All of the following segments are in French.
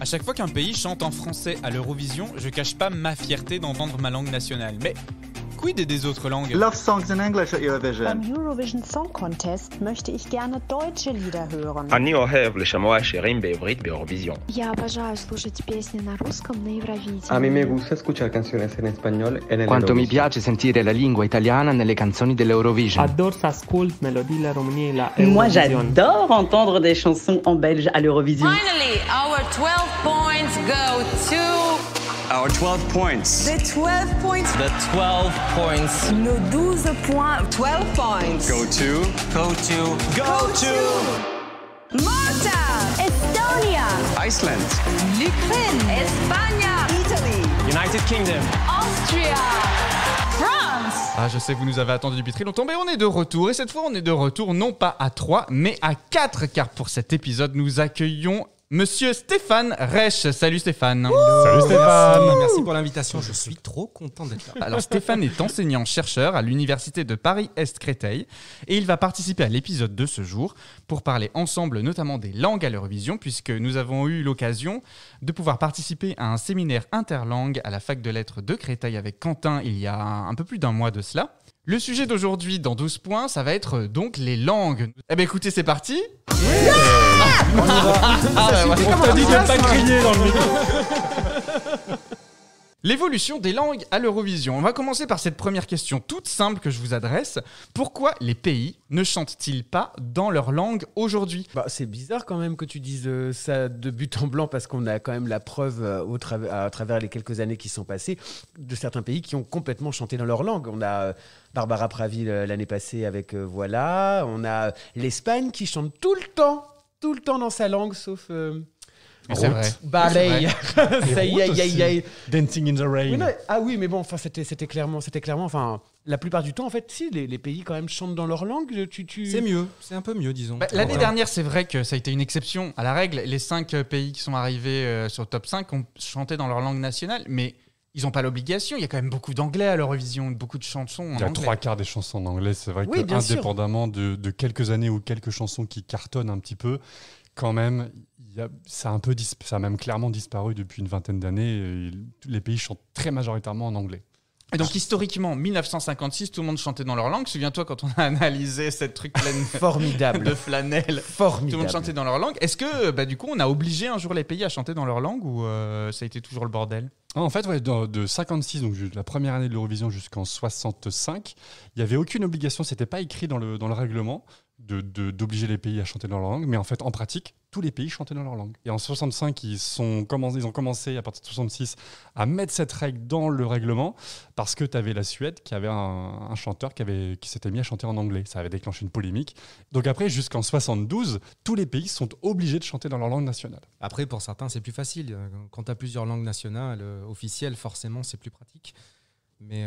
À chaque fois qu'un pays chante en français à l'Eurovision, je cache pas ma fierté d'entendre ma langue nationale. Mais quid des autres langues? Love songs in English at Eurovision. Beim Eurovision Song Contest möchte ich gerne deutsche Lieder hören. אני אוהב לשמוע שירים בעברית באירוויזיון. Я обожаю слушать песни на русском на Евровидении. A mí me gusta escuchar canciones en español en el Quanto mi Eurovision. piace sentire la lingua italiana nelle canzoni dell'Eurovision. Adore să ascult melodiile României la Moi, Eurovision. j'adore entendre des chansons en belge à l'Eurovision. Finally, our 12 points go to... Our 12 points. The 12 points. The 12 points. Nos 12 points. 12 points. Go to. Malta. Estonia, Iceland. L'Ukraine. Espagne. Italy. United Kingdom. Austria. France. Ah, je sais que vous nous avez attendu depuis très longtemps, mais on est de retour. Et cette fois, on est de retour non pas à 3, mais à 4, car pour cet épisode, nous accueillons Monsieur Stéphane Reich. Salut Stéphane. Salut Stéphane. Merci pour l'invitation, je suis trop content d'être là. Alors Stéphane est enseignant-chercheur à l'université de Paris-Est Créteil et il va participer à l'épisode de ce jour pour parler ensemble notamment des langues à l'Eurovision, puisque nous avons eu l'occasion de pouvoir participer à un séminaire interlangue à la fac de lettres de Créteil avec Quentin il y a un peu plus d'un mois de cela. Le sujet d'aujourd'hui dans 12 points, ça va être donc les langues. Eh bien écoutez, c'est parti. On t'a dit de ne pas crier dans le micro. L'évolution des langues à l'Eurovision. On va commencer par cette première question toute simple que je vous adresse. Pourquoi les pays ne chantent-ils pas dans leur langue aujourd'hui ? C'est bizarre quand même que tu dises ça de but en blanc, parce qu'on a quand même la preuve à travers les quelques années qui sont passées de certains pays qui ont complètement chanté dans leur langue. On a Barbara Pravi l'année passée avec Voilà. On a l'Espagne qui chante tout le temps dans sa langue, sauf... C'est vrai. Baleille. Ça y est. Dancing in the Rain. Oui, mais bon, enfin, c'était clairement. Enfin, la plupart du temps, en fait, si les pays quand même chantent dans leur langue, C'est mieux, c'est un peu mieux, disons. L'année dernière, c'est vrai que ça a été une exception à la règle. Les 5 pays qui sont arrivés sur le top 5 ont chanté dans leur langue nationale, mais ils n'ont pas l'obligation. Il y a quand même beaucoup d'anglais à l'Eurovision, beaucoup de chansons en Il y a anglais. 3/4 des chansons en anglais. C'est vrai Oui, que, indépendamment de quelques années ou quelques chansons qui cartonnent un petit peu, quand même, ça a même clairement disparu depuis une vingtaine d'années. Les pays chantent très majoritairement en anglais. Et donc historiquement, 1956, tout le monde chantait dans leur langue. Souviens-toi quand on a analysé cette truc pleine formidable de flanelle. Formidable. Tout le monde chantait dans leur langue. Est-ce que du coup on a obligé un jour les pays à chanter dans leur langue ou ça a été toujours le bordel ? En fait, de 56, donc la première année de l'Eurovision jusqu'en 65, il n'y avait aucune obligation, c'était pas écrit dans le règlement d'obliger les pays à chanter dans leur langue, mais en fait, en pratique, tous les pays chantaient dans leur langue. Et en 65, ils ont commencé, à partir de 66, à mettre cette règle dans le règlement, parce que tu avais la Suède qui avait un chanteur qui s'était mis à chanter en anglais. Ça avait déclenché une polémique. Donc après, jusqu'en 72, tous les pays sont obligés de chanter dans leur langue nationale. Après, pour certains, c'est plus facile. Quand tu as plusieurs langues nationales officielles, forcément, c'est plus pratique. Mais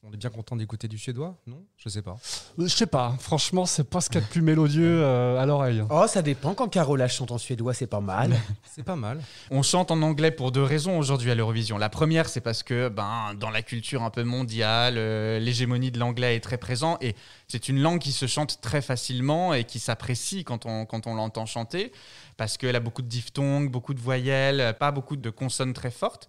on est bien content d'écouter du suédois, non ? Je sais pas. Je sais pas. Franchement, c'est pas ce qu'il y a de plus mélodieux à l'oreille. Oh, ça dépend. Quand Carola chante en suédois, c'est pas mal. C'est pas mal. On chante en anglais pour 2 raisons aujourd'hui à l'Eurovision. La première, c'est parce que dans la culture un peu mondiale, l'hégémonie de l'anglais est très présente et c'est une langue qui se chante très facilement et qui s'apprécie quand on l'entend chanter, parce qu'elle a beaucoup de diphtongues, beaucoup de voyelles, pas beaucoup de consonnes très fortes.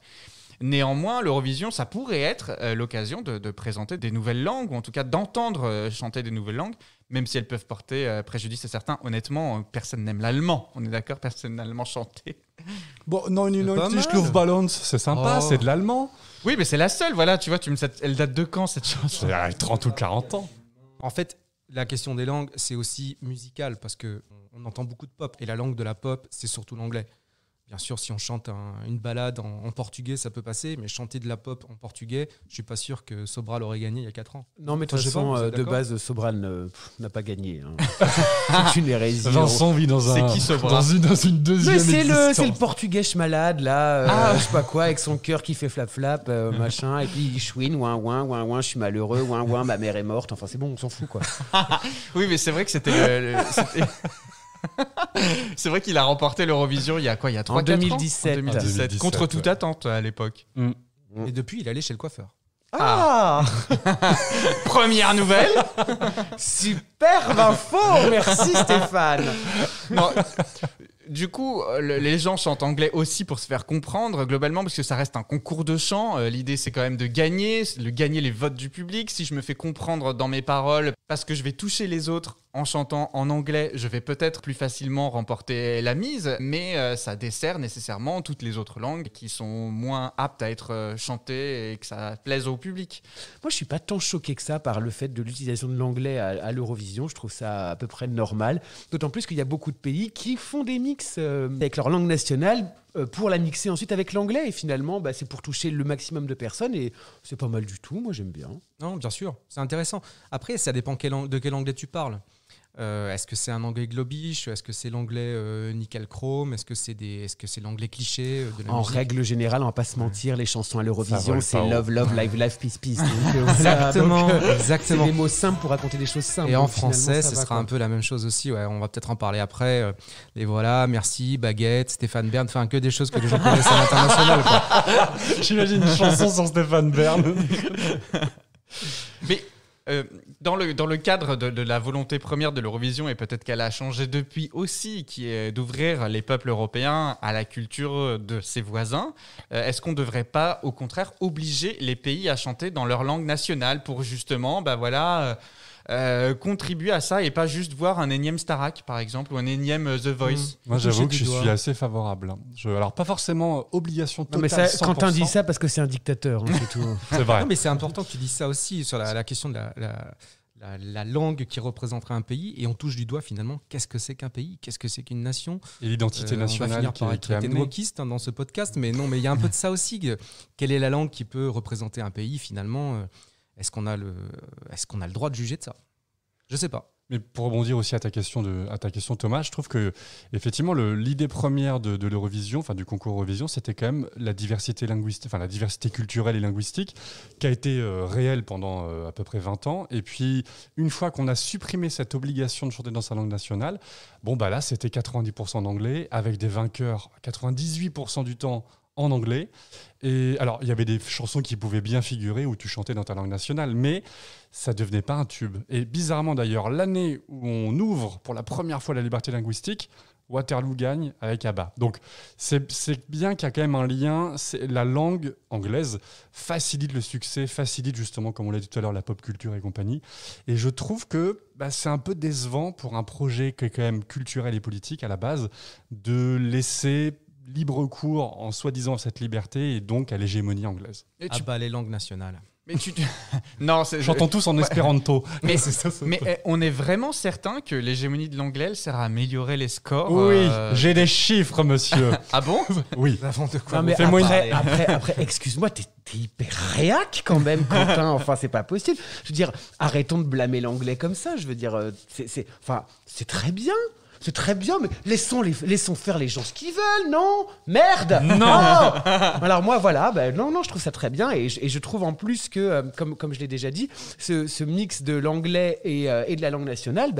Néanmoins, l'Eurovision, ça pourrait être l'occasion de présenter des nouvelles langues, ou en tout cas d'entendre chanter des nouvelles langues, même si elles peuvent porter préjudice à certains. Honnêtement, personne n'aime l'allemand. On est d'accord, personne n'aime l'allemand chanter. Bon, non, Luftballons, c'est sympa, c'est de l'allemand. Oui, mais c'est la seule, voilà, tu vois, elle date de quand cette chanson ? 30 ou 40 ans. En fait, la question des langues, c'est aussi musical, parce qu'on entend beaucoup de pop, et la langue de la pop, c'est surtout l'anglais. Bien sûr, si on chante une balade en portugais, ça peut passer, mais chanter de la pop en portugais, je suis pas sûr que Sobral aurait gagné il y a 4 ans. Non, mais de toute façon, de base, Sobral n'a pas gagné. C'est une hérésie. Vincent vit dans C'est qui Sobral ? dans une deuxième existence. C'est le portugais malade, là, je sais pas quoi, avec son cœur qui fait flap-flap, machin, et puis il dit chouine, ouin, ouin, ouin, ouin, je suis malheureux, ouin, ouin, ma mère est morte. Enfin, c'est bon, on s'en fout, quoi. Oui, mais c'est vrai que c'était... C'est vrai qu'il a remporté l'Eurovision il y a 3-4 ans ? En 2017. Contre toute attente à l'époque. Et depuis, il est allé chez le coiffeur. Première nouvelle. Superbe info. Merci Stéphane. Non, Du coup, les gens chantent anglais aussi pour se faire comprendre, globalement, parce que ça reste un concours de chant. L'idée, c'est quand même de gagner les votes du public. Si je me fais comprendre dans mes paroles, parce que je vais toucher les autres en chantant en anglais, je vais peut-être plus facilement remporter la mise, mais ça dessert nécessairement toutes les autres langues qui sont moins aptes à être chantées et que ça plaise au public. Moi, je suis pas tant choqué que ça par le fait de l'utilisation de l'anglais à l'Eurovision. Je trouve ça à peu près normal. D'autant plus qu'il y a beaucoup de pays qui font des mix avec leur langue nationale pour la mixer ensuite avec l'anglais. Et finalement, c'est pour toucher le maximum de personnes. Et c'est pas mal du tout. Moi, j'aime bien. Non, bien sûr, c'est intéressant. Après, ça dépend de quel anglais tu parles. Est-ce que c'est un anglais globish? Est-ce que c'est l'anglais nickel chrome? Est-ce que c'est l'anglais cliché de la En musique? règle générale, on va pas se mentir, les chansons à l'Eurovision, c'est love, live, peace, peace. Exactement. C'est des mots simples pour raconter des choses simples. Et en français, ce sera un peu la même chose aussi. Ouais, on va peut-être en parler après. Et voilà, merci, Baguette, Stéphane Bern, enfin que des choses que les gens connaissent à l'international. J'imagine une chanson sur Stéphane Bern. Mais dans le cadre de la volonté première de l'Eurovision, et peut-être qu'elle a changé depuis aussi, qui est d'ouvrir les peuples européens à la culture de ses voisins, est-ce qu'on ne devrait pas, au contraire, obliger les pays à chanter dans leur langue nationale pour justement contribuer à ça et pas juste voir un énième Starac, par exemple, ou un énième The Voice? Moi, j'avoue que je suis assez favorable. Alors, pas forcément obligation totale, non, mais ça, 100%. Quentin dit ça parce que c'est un dictateur, c'est tout. C'est vrai. Non, mais c'est important que tu dises ça aussi sur la question de la langue qui représenterait un pays, et on touche du doigt finalement qu'est-ce que c'est qu'un pays, qu'est-ce que c'est qu'une nation, et l'identité nationale. On va finir par être traité de wokiste dans ce podcast, mais non, mais il y a un peu de ça aussi. Quelle est la langue qui peut représenter un pays finalement? Est-ce qu'on a le droit de juger de ça? Je sais pas. Mais pour rebondir aussi à ta question Thomas, je trouve que effectivement l'idée première de l'Eurovision, enfin du concours Eurovision, c'était quand même la diversité linguistique, enfin la diversité culturelle et linguistique qui a été réelle pendant à peu près 20 ans. Et puis une fois qu'on a supprimé cette obligation de chanter dans sa langue nationale, là c'était 90% d'anglais avec des vainqueurs 98% du temps en anglais. Et alors, il y avait des chansons qui pouvaient bien figurer où tu chantais dans ta langue nationale, mais ça devenait pas un tube. Et bizarrement d'ailleurs, l'année où on ouvre pour la première fois la liberté linguistique, Waterloo gagne avec ABBA. Donc, c'est bien qu'il y a quand même un lien. La langue anglaise facilite le succès, facilite justement, comme on l'a dit tout à l'heure, la pop culture et compagnie. Et je trouve que c'est un peu décevant pour un projet qui est quand même culturel et politique à la base, de laisser libre cours en soi-disant cette liberté et donc à l'hégémonie anglaise. Les langues nationales. Mais non, chantons tous en espéranto. Mais on est vraiment certain que l'hégémonie de l'anglais elle sert à améliorer les scores. Oui, j'ai des chiffres, monsieur. Ah bon? Oui. Non, mais après, excuse-moi, t'es hyper réac quand même, Quentin. Enfin, c'est pas possible. Je veux dire, arrêtons de blâmer l'anglais comme ça. Je veux dire, c'est très bien. C'est très bien, mais laissons faire les gens ce qu'ils veulent, non? Merde! Non! Alors moi, voilà, non, je trouve ça très bien, et je trouve en plus que, comme je l'ai déjà dit, ce mix de l'anglais et de la langue nationale,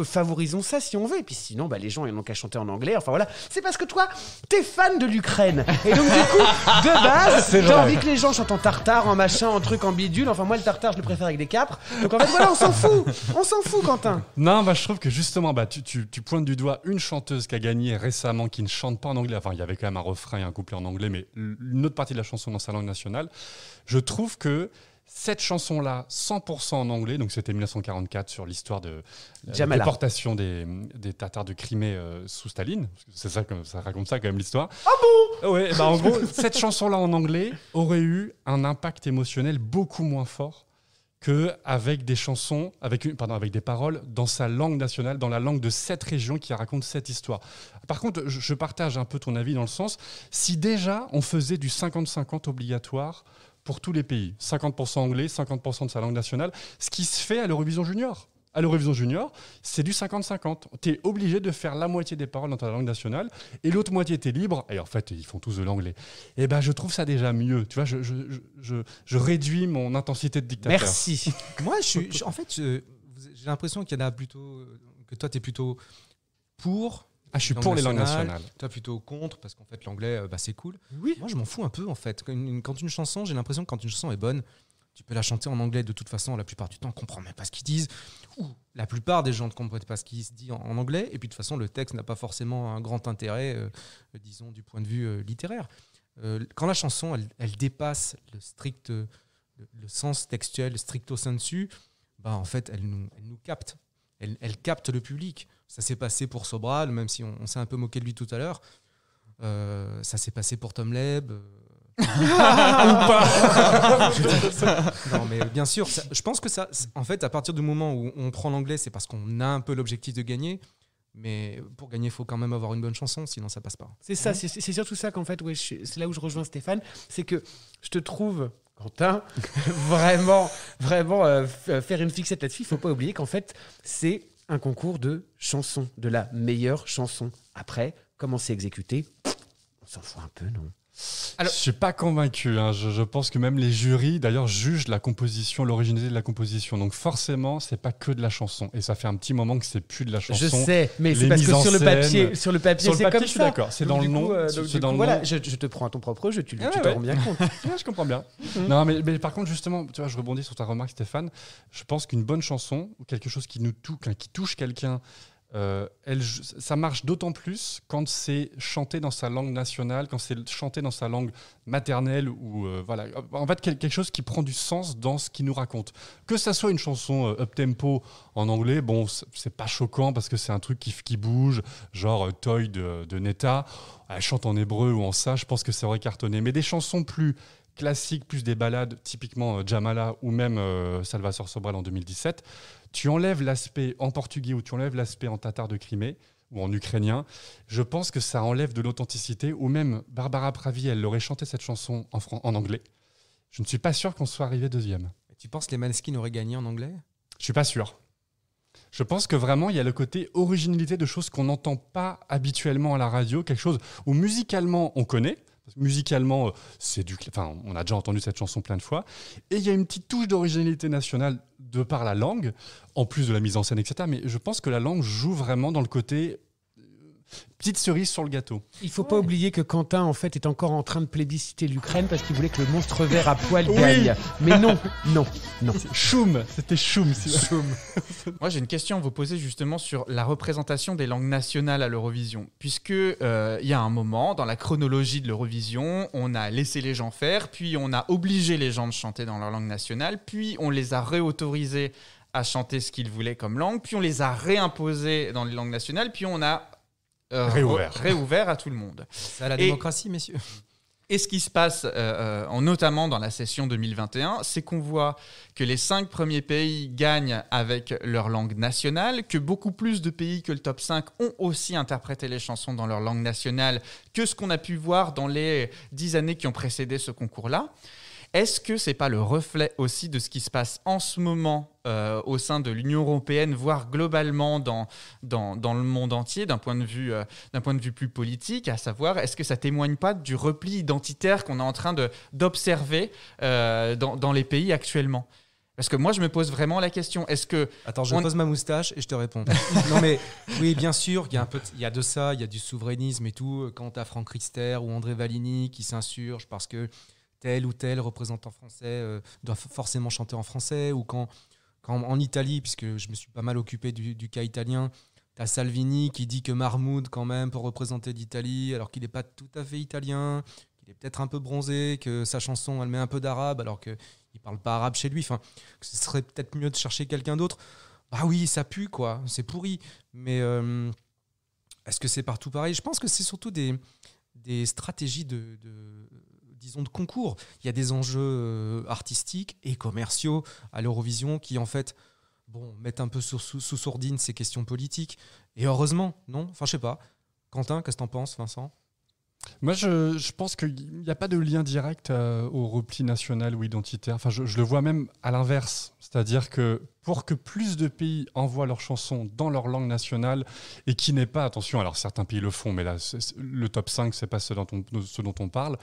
favorisons ça si on veut, et puis sinon, les gens ils n'ont qu'à chanter en anglais, enfin voilà. C'est parce que toi, t'es fan de l'Ukraine, et donc du coup, de base, t'as envie que les gens chantent en tartare, en machin, en truc, en bidule, enfin moi le tartare, je le préfère avec des capres, donc en fait voilà, on s'en fout, Quentin. Non, je trouve que justement, tu pointes du doigt une chanteuse qui a gagné récemment, qui ne chante pas en anglais, enfin il y avait quand même un refrain et un couplet en anglais, mais une autre partie de la chanson dans sa langue nationale. Je trouve que cette chanson-là, 100% en anglais, donc c'était 1944 sur l'histoire de la déportation des Tatars de Crimée sous Staline. C'est ça, ça raconte ça quand même l'histoire. Ah bon? Ouais, en gros, cette chanson-là en anglais aurait eu un impact émotionnel beaucoup moins fort qu'avec des chansons, avec des paroles dans sa langue nationale, dans la langue de cette région qui raconte cette histoire. Par contre, je partage un peu ton avis dans le sens, si déjà on faisait du 50-50 obligatoire pour tous les pays, 50% anglais, 50% de sa langue nationale, ce qui se fait à l'Eurovision Junior. À l'Eurovision Junior, c'est du 50-50. Tu es obligé de faire la moitié des paroles dans ta langue nationale et l'autre moitié, tu es libre. Et en fait, ils font tous de l'anglais. Et je trouve ça déjà mieux. Tu vois, je réduis mon intensité de dictateur. Merci. Moi, j'ai l'impression qu'il y en a plutôt... que toi, tu es plutôt pour... je suis pour les langues nationales. Toi, plutôt contre, parce qu'en fait, l'anglais, c'est cool. Oui. Moi, je m'en fous un peu, en fait. J'ai l'impression que quand une chanson est bonne, Tu peux la chanter en anglais de toute façon, la plupart du temps, on ne comprend même pas ce qu'ils disent. Ou la plupart des gens ne comprennent pas ce qu'ils se disent en anglais. Et puis de toute façon, le texte n'a pas forcément un grand intérêt, disons, du point de vue littéraire. Quand la chanson, elle dépasse le sens textuel, stricto sensu, en fait, elle nous capte. Elle capte le public. Ça s'est passé pour Sobral, même si on s'est un peu moqué de lui tout à l'heure. Ça s'est passé pour Tom Leb. Ou pas. Non, mais bien sûr, je pense que ça, en fait, à partir du moment où on prend l'anglais, c'est parce qu'on a un peu l'objectif de gagner. Mais pour gagner, il faut quand même avoir une bonne chanson, sinon ça passe pas. C'est ça, c'est surtout ça qu'en fait, c'est là où je rejoins Stéphane, c'est que je te trouve, Quentin, vraiment faire une fixette là-dessus. Il faut pas oublier qu'en fait, c'est un concours de chansons, de la meilleure chanson. Après, comment c'est exécuté, on s'en fout un peu, non ? Alors, je suis pas convaincu. Je pense que même les jurys, d'ailleurs, jugent la composition, l'originalité de la composition. Donc forcément, c'est pas que de la chanson. Et ça fait un petit moment que c'est plus de la chanson. Je sais, mais c'est parce que sur le papier, c'est comme ça. Je suis d'accord. C'est dans le nom. Voilà, je te prends à ton propre jeu. Tu te rends bien compte. Je comprends bien. Non, mais par contre, justement, tu vois, je rebondis sur ta remarque, Stéphane. Je pense qu'une bonne chanson ou quelque chose qui touche quelqu'un. Ça marche d'autant plus quand c'est chanté dans sa langue nationale, quand c'est chanté dans sa langue maternelle ou voilà. En fait, quelque chose qui prend du sens dans ce qu'il nous raconte. Que ça soit une chanson up-tempo en anglais, bon, c'est pas choquant parce que c'est un truc qui bouge, genre Toy de Netta. Elle chante en hébreu ou en ça, je pense que ça aurait cartonné. Mais des chansons plus classiques, plus des ballades, typiquement Jamala ou même Salvatore Sobral en 2017, tu enlèves l'aspect en portugais ou tu enlèves l'aspect en tatar de Crimée ou en ukrainien, je pense que ça enlève de l'authenticité. Ou même Barbara Pravi, elle aurait chanté cette chanson en anglais. Je ne suis pas sûr qu'on soit arrivé deuxième. Tu penses que les Maneskin auraient gagné en anglais ? Je suis pas sûr. Je pense que vraiment, il y a le côté originalité de choses qu'on n'entend pas habituellement à la radio, quelque chose où musicalement on connaît. Musicalement, on a déjà entendu cette chanson plein de fois. Et il y a une petite touche d'originalité nationale de par la langue, en plus de la mise en scène, etc. Mais je pense que la langue joue vraiment dans le côté petite cerise sur le gâteau. Il ne faut pas oublier que Quentin, en fait, est encore en train de plébisciter l'Ukraine parce qu'il voulait que le monstre vert à poil gagne. Mais non. Choum, c'était Choum. Moi, j'ai une question à vous poser justement sur la représentation des langues nationales à l'Eurovision. Puisque y a un moment, dans la chronologie de l'Eurovision, on a laissé les gens faire, puis on a obligé les gens de chanter dans leur langue nationale, puis on les a réautorisés à chanter ce qu'ils voulaient comme langue, puis on les a réimposés dans les langues nationales, puis on a réouvert à tout le monde. C'est à la démocratie, messieurs. Et ce qui se passe, notamment dans la session 2021, c'est qu'on voit que les 5 premiers pays gagnent avec leur langue nationale, que beaucoup plus de pays que le top 5 ont aussi interprété les chansons dans leur langue nationale que ce qu'on a pu voir dans les 10 années qui ont précédé ce concours-là. Est-ce que ce n'est pas le reflet aussi de ce qui se passe en ce moment au sein de l'Union européenne, voire globalement dans le monde entier, d'un point de vue plus politique, à savoir, est-ce que ça ne témoigne pas du repli identitaire qu'on est en train d'observer dans les pays actuellement ? Parce que moi, je me pose vraiment la question. Est-ce que Attends, je pose ma moustache et je te réponds. Non, mais oui, bien sûr, il y a de ça, il y a du souverainisme et tout. Quand tu as Franck Riester ou André Valigny qui s'insurgent parce que tel ou tel représentant français doit forcément chanter en français, ou quand en Italie, puisque je me suis pas mal occupé du cas italien, tu as Salvini qui dit que Mahmoud, quand même, pour représenter l'Italie, alors qu'il n'est pas tout à fait italien, qu'il est peut-être un peu bronzé, que sa chanson, elle met un peu d'arabe, alors qu'il ne parle pas arabe chez lui, que ce serait peut-être mieux de chercher quelqu'un d'autre. Bah oui, ça pue, quoi, c'est pourri. Mais est-ce que c'est partout pareil ? Je pense que c'est surtout des stratégies disons de concours. Il y a des enjeux artistiques et commerciaux à l'Eurovision qui, en fait, mettent un peu sous sourdine ces questions politiques. Et heureusement, non ? Enfin, je sais pas. Quentin, qu'est-ce que t'en penses, Vincent ? Moi, je pense qu'il n'y a pas de lien direct au repli national ou identitaire. Enfin, je le vois même à l'inverse. C'est-à-dire que pour que plus de pays envoient leurs chansons dans leur langue nationale et qui n'est pas, attention, alors certains pays le font, mais là, le top 5, c'est pas ce dont on parle,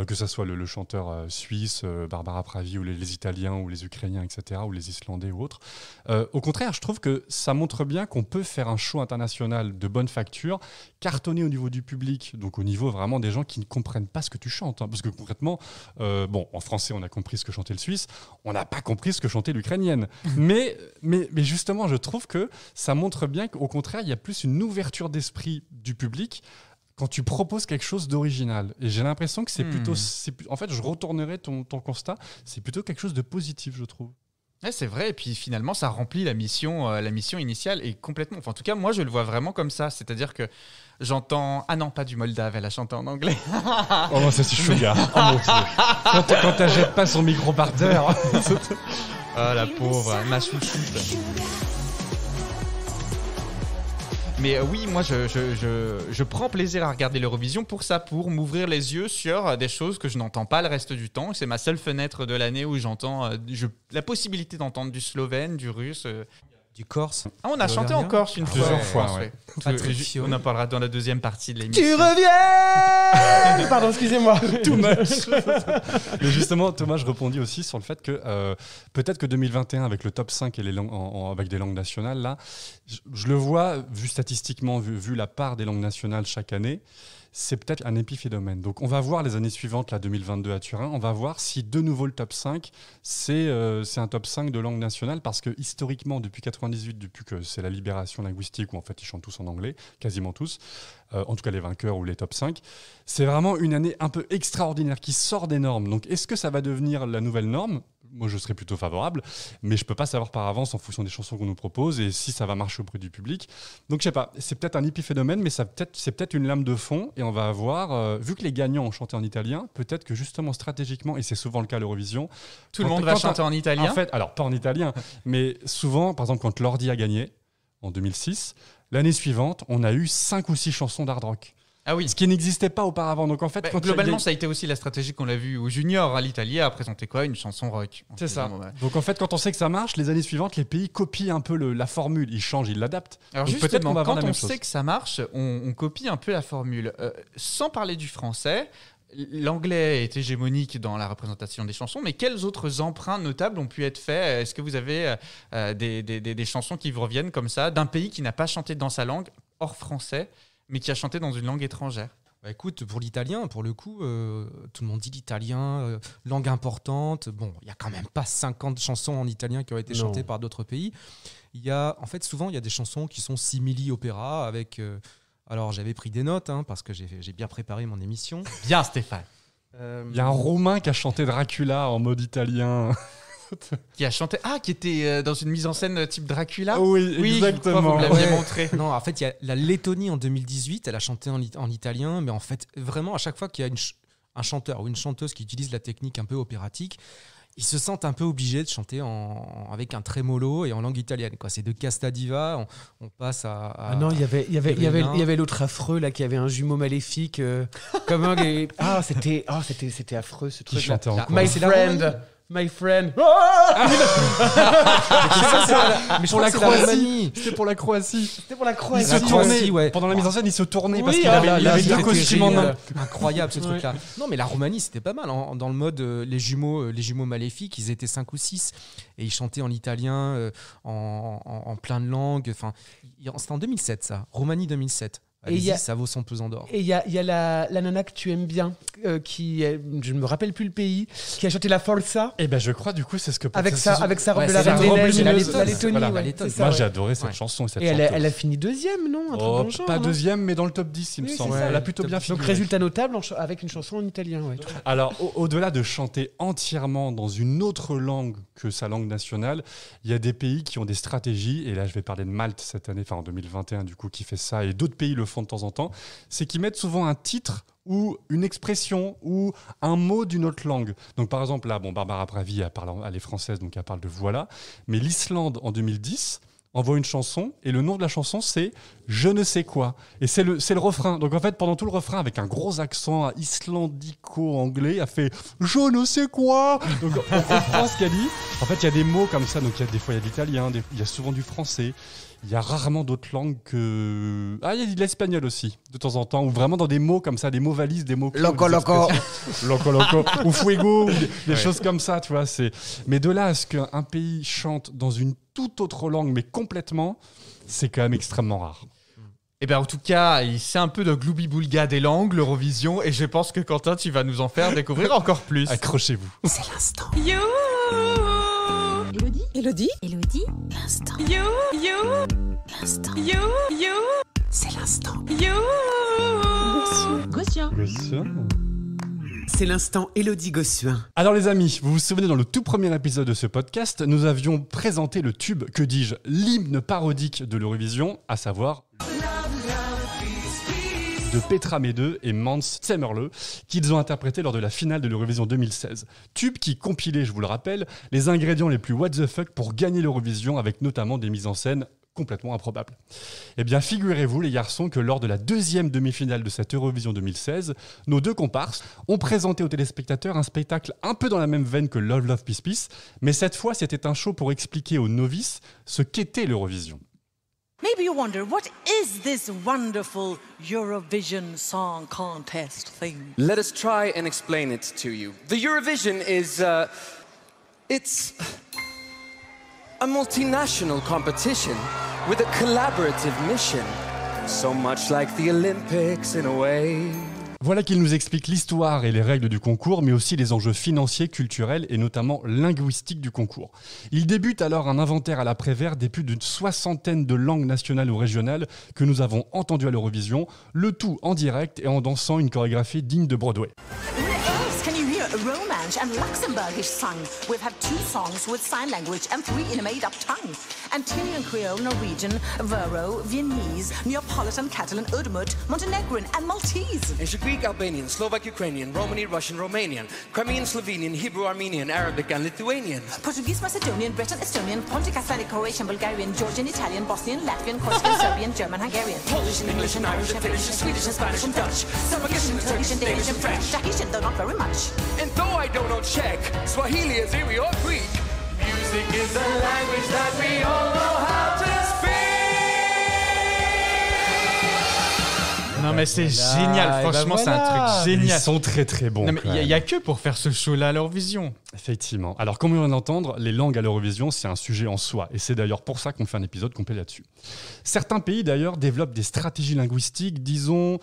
que ce soit le chanteur suisse, Barbara Pravi, ou les Italiens, ou les Ukrainiens, etc., ou les Islandais ou autres. Au contraire, je trouve que ça montre bien qu'on peut faire un show international de bonne facture, cartonner au niveau du public, donc au niveau vraiment des gens qui ne comprennent pas ce que tu chantes. Parce que concrètement, en français, on a compris ce que chantait le Suisse, on n'a pas compris ce que chantait l'Ukrainienne. mais justement, je trouve que ça montre bien qu'au contraire, il y a plus une ouverture d'esprit du public quand tu proposes quelque chose d'original. Et j'ai l'impression que c'est plutôt... En fait, je retournerai ton constat, c'est plutôt quelque chose de positif, je trouve. Ouais, c'est vrai, et puis finalement, ça remplit la mission initiale, et complètement. Enfin, en tout cas, moi, je le vois vraiment comme ça. C'est-à-dire que j'entends... Ah non, pas du Moldave, elle a chanté en anglais. Oh non, ça c'est chouga. Quand t'achètes pas son micro par terre. Ah, la pauvre, ma chouchoute. Mais oui, moi, je prends plaisir à regarder l'Eurovision pour ça, pour m'ouvrir les yeux sur des choses que je n'entends pas le reste du temps. C'est ma seule fenêtre de l'année où j'entends la possibilité d'entendre du slovène, du russe. Du corse. Ah, on a chanté en corse une fois. Plusieurs fois, ouais. On en parlera dans la deuxième partie de l'émission. Tu reviens. Pardon, excusez-moi. Too much. Mais justement, Thomas, je répondis aussi sur le fait que peut-être que 2021, avec le top 5 et les langues, avec des langues nationales, là, je le vois, vu statistiquement, vu la part des langues nationales chaque année, c'est peut-être un épiphénomène. Donc on va voir les années suivantes, là 2022 à Turin, on va voir si de nouveau le top 5, c'est un top 5 de langue nationale, parce que historiquement, depuis 98, depuis que c'est la libération linguistique, où en fait ils chantent tous en anglais, quasiment tous, en tout cas les vainqueurs ou les top 5, c'est vraiment une année un peu extraordinaire qui sort des normes. Donc est-ce que ça va devenir la nouvelle norme ? Moi, je serais plutôt favorable, mais je ne peux pas savoir par avance en fonction des chansons qu'on nous propose et si ça va marcher auprès du public. Donc, je ne sais pas, c'est peut-être un épiphénomène, mais c'est peut-être une lame de fond, et on va avoir, vu que les gagnants ont chanté en italien, peut-être que justement stratégiquement, et c'est souvent le cas à l'Eurovision... Tout le monde va chanter en italien ? En fait, alors pas en italien, mais souvent, par exemple, quand Lordi a gagné, en 2006, l'année suivante, on a eu 5 ou 6 chansons d'hard rock. Ah oui. Ce qui n'existait pas auparavant. Donc en fait, globalement, ça a été aussi la stratégie qu'on l'a vu au Junior. L'Italie a présenté quoi ? Une chanson rock. C'est ça. Donc en fait, quand on sait que ça marche, les années suivantes, les pays copient un peu la formule. Ils changent, ils l'adaptent. Alors donc justement, peut-être qu'on va quand avoir la même on chose. sait que ça marche, on copie un peu la formule. Sans parler du français, l'anglais est hégémonique dans la représentation des chansons, mais quels autres emprunts notables ont pu être faits ? Est-ce que vous avez des chansons qui vous reviennent comme ça, d'un pays qui n'a pas chanté dans sa langue, hors français, mais qui a chanté dans une langue étrangère ? Bah écoute, pour l'italien, pour le coup, tout le monde dit l'italien, langue importante. Bon, il n'y a quand même pas 50 chansons en italien qui ont été chantées par d'autres pays. Souvent, il y a des chansons qui sont simili-opéra avec... alors, j'avais pris des notes, parce que j'ai bien préparé mon émission. Bien, Stéphane. Il y a un Roumain qui a chanté Dracula en mode italien. Qui a chanté... Ah, qui était dans une mise en scène type Dracula ? Oui, exactement. Vous me l'aviez montré. Non, en fait, il y a la Lettonie en 2018, elle a chanté en italien, mais en fait, vraiment, à chaque fois qu'il y a un chanteur ou une chanteuse qui utilise la technique un peu opératique, ils se sentent un peu obligés de chanter avec un trémolo et en langue italienne. C'est de Casta Diva, on passe à... Ah non, il y avait l'autre affreux là qui avait un jumeau maléfique. C'était affreux ce truc. Qui chantait en My friend. Mais pour la Croatie. C'était pour la Croatie. Il se tournait. Ouais. Pendant la mise en scène, il se tournait parce qu'il avait deux costumes en main. Incroyable ce truc-là. Non, mais la Roumanie, c'était pas mal. Dans le mode les jumeaux maléfiques, ils étaient 5 ou 6 et ils chantaient en italien, en plein de langues. Enfin, c'était en 2007 ça. Roumanie 2007. Ça vaut son pesant d'or. Et il y a la nana que tu aimes bien, je ne me rappelle plus le pays, qui a chanté la Forza. Eh ben je crois du coup c'est ce que... Avec sa robe de la Reine des Neiges, la Lettonie. Voilà. Moi j'ai adoré cette chanson. Elle a fini deuxième, non? Pas deuxième, mais dans le top 10 il me semble. Elle a plutôt bien figuré. Donc résultat notable avec une chanson en italien. Ouais. Alors au-delà de chanter entièrement dans une autre langue que sa langue nationale, il y a des pays qui ont des stratégies, et là je vais parler de Malte cette année, en 2021 du coup, qui fait ça, et d'autres pays le font de temps en temps, c'est qu'ils mettent souvent un titre ou une expression ou un mot d'une autre langue. Donc par exemple là, Barbara Pravi, elle est française, donc elle parle de voilà, mais l'Islande en 2010 envoie une chanson et le nom de la chanson c'est je ne sais quoi, et c'est le refrain. Donc en fait pendant tout le refrain, avec un gros accent islandico-anglais, elle fait je ne sais quoi. Donc on comprend ce qu'elle dit. En fait il y a des mots comme ça, donc des fois il y a de l'italien, il y a souvent du français. Il y a rarement d'autres langues que... Ah, il y a de l'espagnol aussi, de temps en temps, ou vraiment dans des mots comme ça, des mots valises, des mots... Loco, ou fuego, ou des choses comme ça, tu vois. Mais de là à ce qu'un pays chante dans une toute autre langue, mais complètement, c'est quand même extrêmement rare. Eh bien, en tout cas, c'est un peu de gloubi-boulga des langues, l'Eurovision, et je pense que Quentin, tu vas nous en faire découvrir encore plus. Accrochez-vous. C'est l'instant. You. Elodie. L'instant. You. L'instant. You. C'est l'instant. You. Gossuin. C'est l'instant Élodie Gossuin. Alors les amis, vous vous souvenez dans le tout premier épisode de ce podcast, nous avions présenté le tube, que dis-je, l'hymne parodique de l'Eurovision, à savoir de Petra Mede et Mans Zemmerle, qu'ils ont interprété lors de la finale de l'Eurovision 2016. Tube qui compilait, je vous le rappelle, les ingrédients les plus what the fuck pour gagner l'Eurovision, avec notamment des mises en scène complètement improbables. Eh bien, figurez-vous, les garçons, que lors de la deuxième demi-finale de cette Eurovision 2016, nos deux comparses ont présenté aux téléspectateurs un spectacle un peu dans la même veine que Love Love Peace Peace, mais cette fois, c'était un show pour expliquer aux novices ce qu'était l'Eurovision. Maybe you wonder, what is this wonderful Eurovision Song Contest thing? Let us try and explain it to you. The Eurovision is, it's a multinational competition with a collaborative mission. So much like the Olympics in a way. Voilà qu'il nous explique l'histoire et les règles du concours, mais aussi les enjeux financiers, culturels et notamment linguistiques du concours. Il débute alors un inventaire à la Prévert des plus d'une soixantaine de langues nationales ou régionales que nous avons entendues à l'Eurovision, le tout en direct et en dansant une chorégraphie digne de Broadway. Romansh and Luxembourgish sung. We've had 2 songs with sign language and 3 in a made-up tongue. Antillean Creole, Norwegian, Vero, Viennese, Neapolitan, Catalan, Udmurt, Montenegrin and Maltese. Ancient Greek, Albanian, Slovak, Ukrainian, Romani, Russian, Romanian, Crimean, Slovenian, Hebrew, Armenian, Arabic and Lithuanian. Portuguese, Macedonian, Breton, Estonian, Pontic, Icelandic, Croatian, Bulgarian, Georgian, Italian, Bosnian, Latvian, Corsican, Serbian, German, Hungarian. Polish and English and Irish and Finnish and Swedish and Spanish and Dutch. Turkish and Turkish and Danish and French. Tahitian, though not very much. And though I don't know Czech, Swahili, Azeri or Greek, music is a language that we all know how to speak. Non mais c'est génial, franchement c'est un truc génial. Ils sont très très bons. Il n'y a que pour faire ce show-là à l'Eurovision. Effectivement. Alors comme on vient d'entendre, les langues à l'Eurovision, c'est un sujet en soi. Et c'est d'ailleurs pour ça qu'on fait un épisode complet là-dessus. Certains pays d'ailleurs développent des stratégies linguistiques, disons,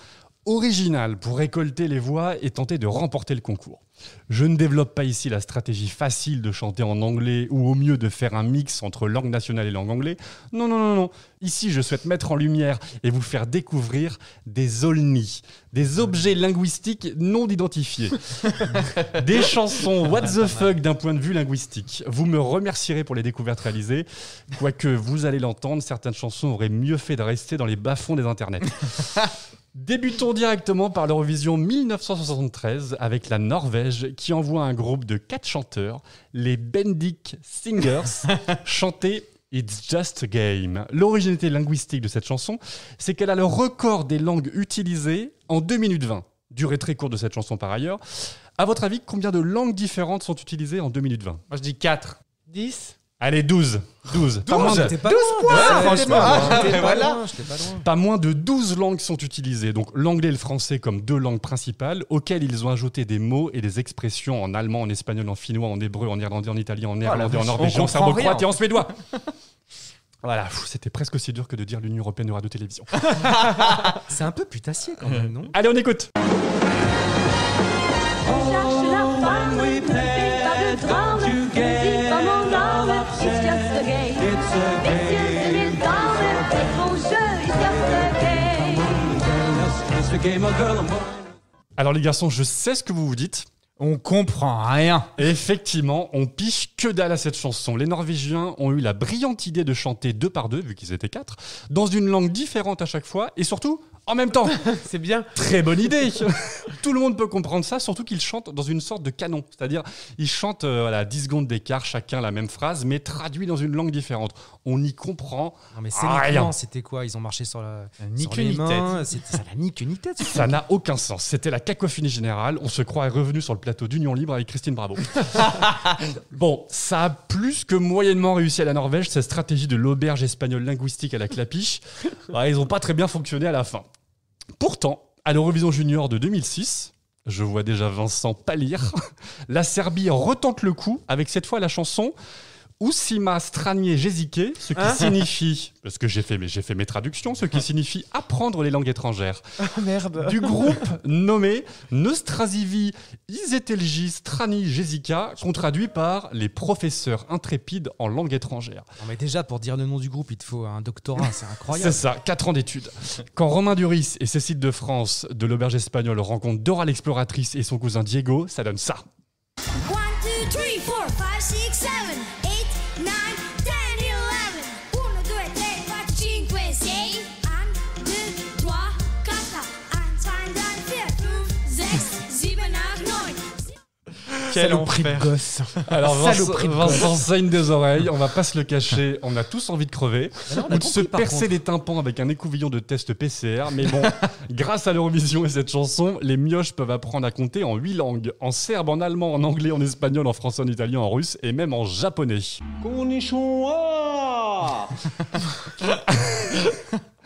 originales pour récolter les voix et tenter de remporter le concours. Je ne développe pas ici la stratégie facile de chanter en anglais ou au mieux de faire un mix entre langue nationale et langue anglaise. Non. Ici, je souhaite mettre en lumière et vous faire découvrir des olni, des objets linguistiques non identifiés. Des chansons what the fuck d'un point de vue linguistique. Vous me remercierez pour les découvertes réalisées. Quoique vous allez l'entendre, certaines chansons auraient mieux fait de rester dans les bas-fonds des internets. Débutons directement par l'Eurovision 1973 avec la Norvège qui envoie un groupe de 4 chanteurs, les Bendik Singers, chanter It's Just a Game. L'originalité linguistique de cette chanson, c'est qu'elle a le record des langues utilisées en 2 minutes 20. Durée très courte de cette chanson par ailleurs. À votre avis, combien de langues différentes sont utilisées en 2 minutes 20 ? Moi je dis 4. 10 ? Allez, 12. 12. Pas moins de 12 points, franchement. Pas moins de 12 langues sont utilisées. Donc l'anglais et le français comme 2 langues principales, auxquelles ils ont ajouté des mots et des expressions en allemand, en espagnol, en finnois, en hébreu, en irlandais, en italien, en néerlandais, en norvégien, en serbo-croate et en suédois. Voilà, c'était presque aussi dur que de dire l'Union Européenne de Radio-Télévision. C'est un peu putassier quand même, non ? Allez, on écoute. Alors les garçons, je sais ce que vous vous dites. On comprend rien. Effectivement, on piche que dalle à cette chanson. Les Norvégiens ont eu la brillante idée de chanter 2 par 2, vu qu'ils étaient 4, dans une langue différente à chaque fois, et surtout, en même temps. C'est bien. Très bonne idée. Tout le monde peut comprendre ça, surtout qu'ils chantent dans une sorte de canon. C'est-à-dire, ils chantent à 10 secondes d'écart, chacun la même phrase, mais traduit dans une langue différente. On y comprend non mais rien. C'était quoi ? Ils ont marché sur la ni sur queue les ni mains. tête. Ça n'a ni queue ni tête. Ça n'a aucun sens. C'était la cacophonie générale. On se croirait revenu sur le plateau d'Union Libre avec Christine Bravo. Bon, ça a plus que moyennement réussi à la Norvège, cette stratégie de l'auberge espagnole linguistique à la clapiche. Ouais, ils n'ont pas très bien fonctionné à la fin. Pourtant, à l'Eurovision Junior de 2006, je vois déjà Vincent pâlir, la Serbie retente le coup avec cette fois la chanson Usima Stranie Jezike, ce qui signifie, parce que j'ai fait mes traductions, ce qui signifie apprendre les langues étrangères. Ah merde. Du groupe nommé Nostrasivi Izetelji Strani Jezika, qu'on traduit par les professeurs intrépides en langue étrangère. Non mais déjà, pour dire le nom du groupe, il te faut un doctorat, c'est incroyable. C'est ça, 4 ans d'études. Quand Romain Duris et Cécile de France de l'Auberge Espagnole rencontrent Dora l'exploratrice et son cousin Diego, ça donne ça. 1, 2, 3, 4, 5, 6, 7, 8, 9, 10, 11. 1, 2, 3, 4, 5, 6. 1, 2, 3, 4. 1, 2, 3, 4, 5, 6, 7, 8, 9. Quel Saloperie de enfer. gosse. Alors Saloperie de Vincent gosse. saigne des oreilles, on va pas se le cacher, on a tous envie de crever non, on a ou de se compris, par percer contre. les tympans avec un écouvillon de test PCR, mais bon, grâce à l'Eurovision et cette chanson, les mioches peuvent apprendre à compter en 8 langues, en serbe, en allemand, en anglais, en espagnol, en français, en italien, en russe et même en japonais.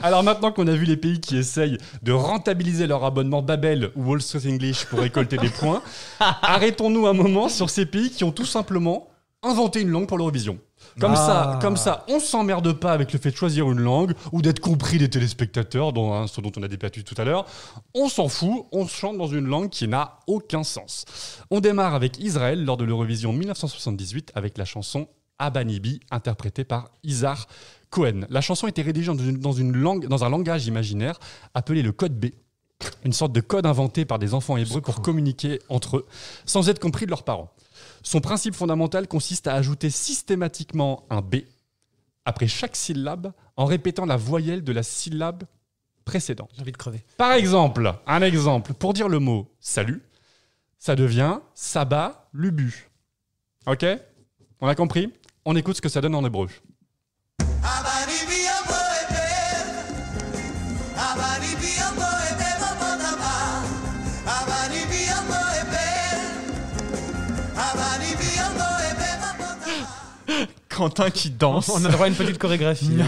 Alors maintenant qu'on a vu les pays qui essayent de rentabiliser leur abonnement Babel ou Wall Street English pour récolter des points, arrêtons-nous un moment sur ces pays qui ont tout simplement inventé une langue pour l'Eurovision. Comme ça, on s'emmerde pas avec le fait de choisir une langue ou d'être compris des téléspectateurs, ce dont on a débattu tout à l'heure. On s'en fout, on chante dans une langue qui n'a aucun sens. On démarre avec Israël lors de l'Eurovision 1978 avec la chanson Abanibi, interprétée par Izar Cohen. La chanson était rédigée dans un langage imaginaire appelé le code B, une sorte de code inventé par des enfants hébreux pour communiquer entre eux, sans être compris de leurs parents. Son principe fondamental consiste à ajouter systématiquement un B après chaque syllabe en répétant la voyelle de la syllabe précédente. J'ai envie de crever. Par exemple, pour dire le mot salut, ça devient Saba Lubu. Ok ? On a compris ? On écoute ce que ça donne en hébreu. Quentin qui danse. On a droit à une petite chorégraphie. Hein.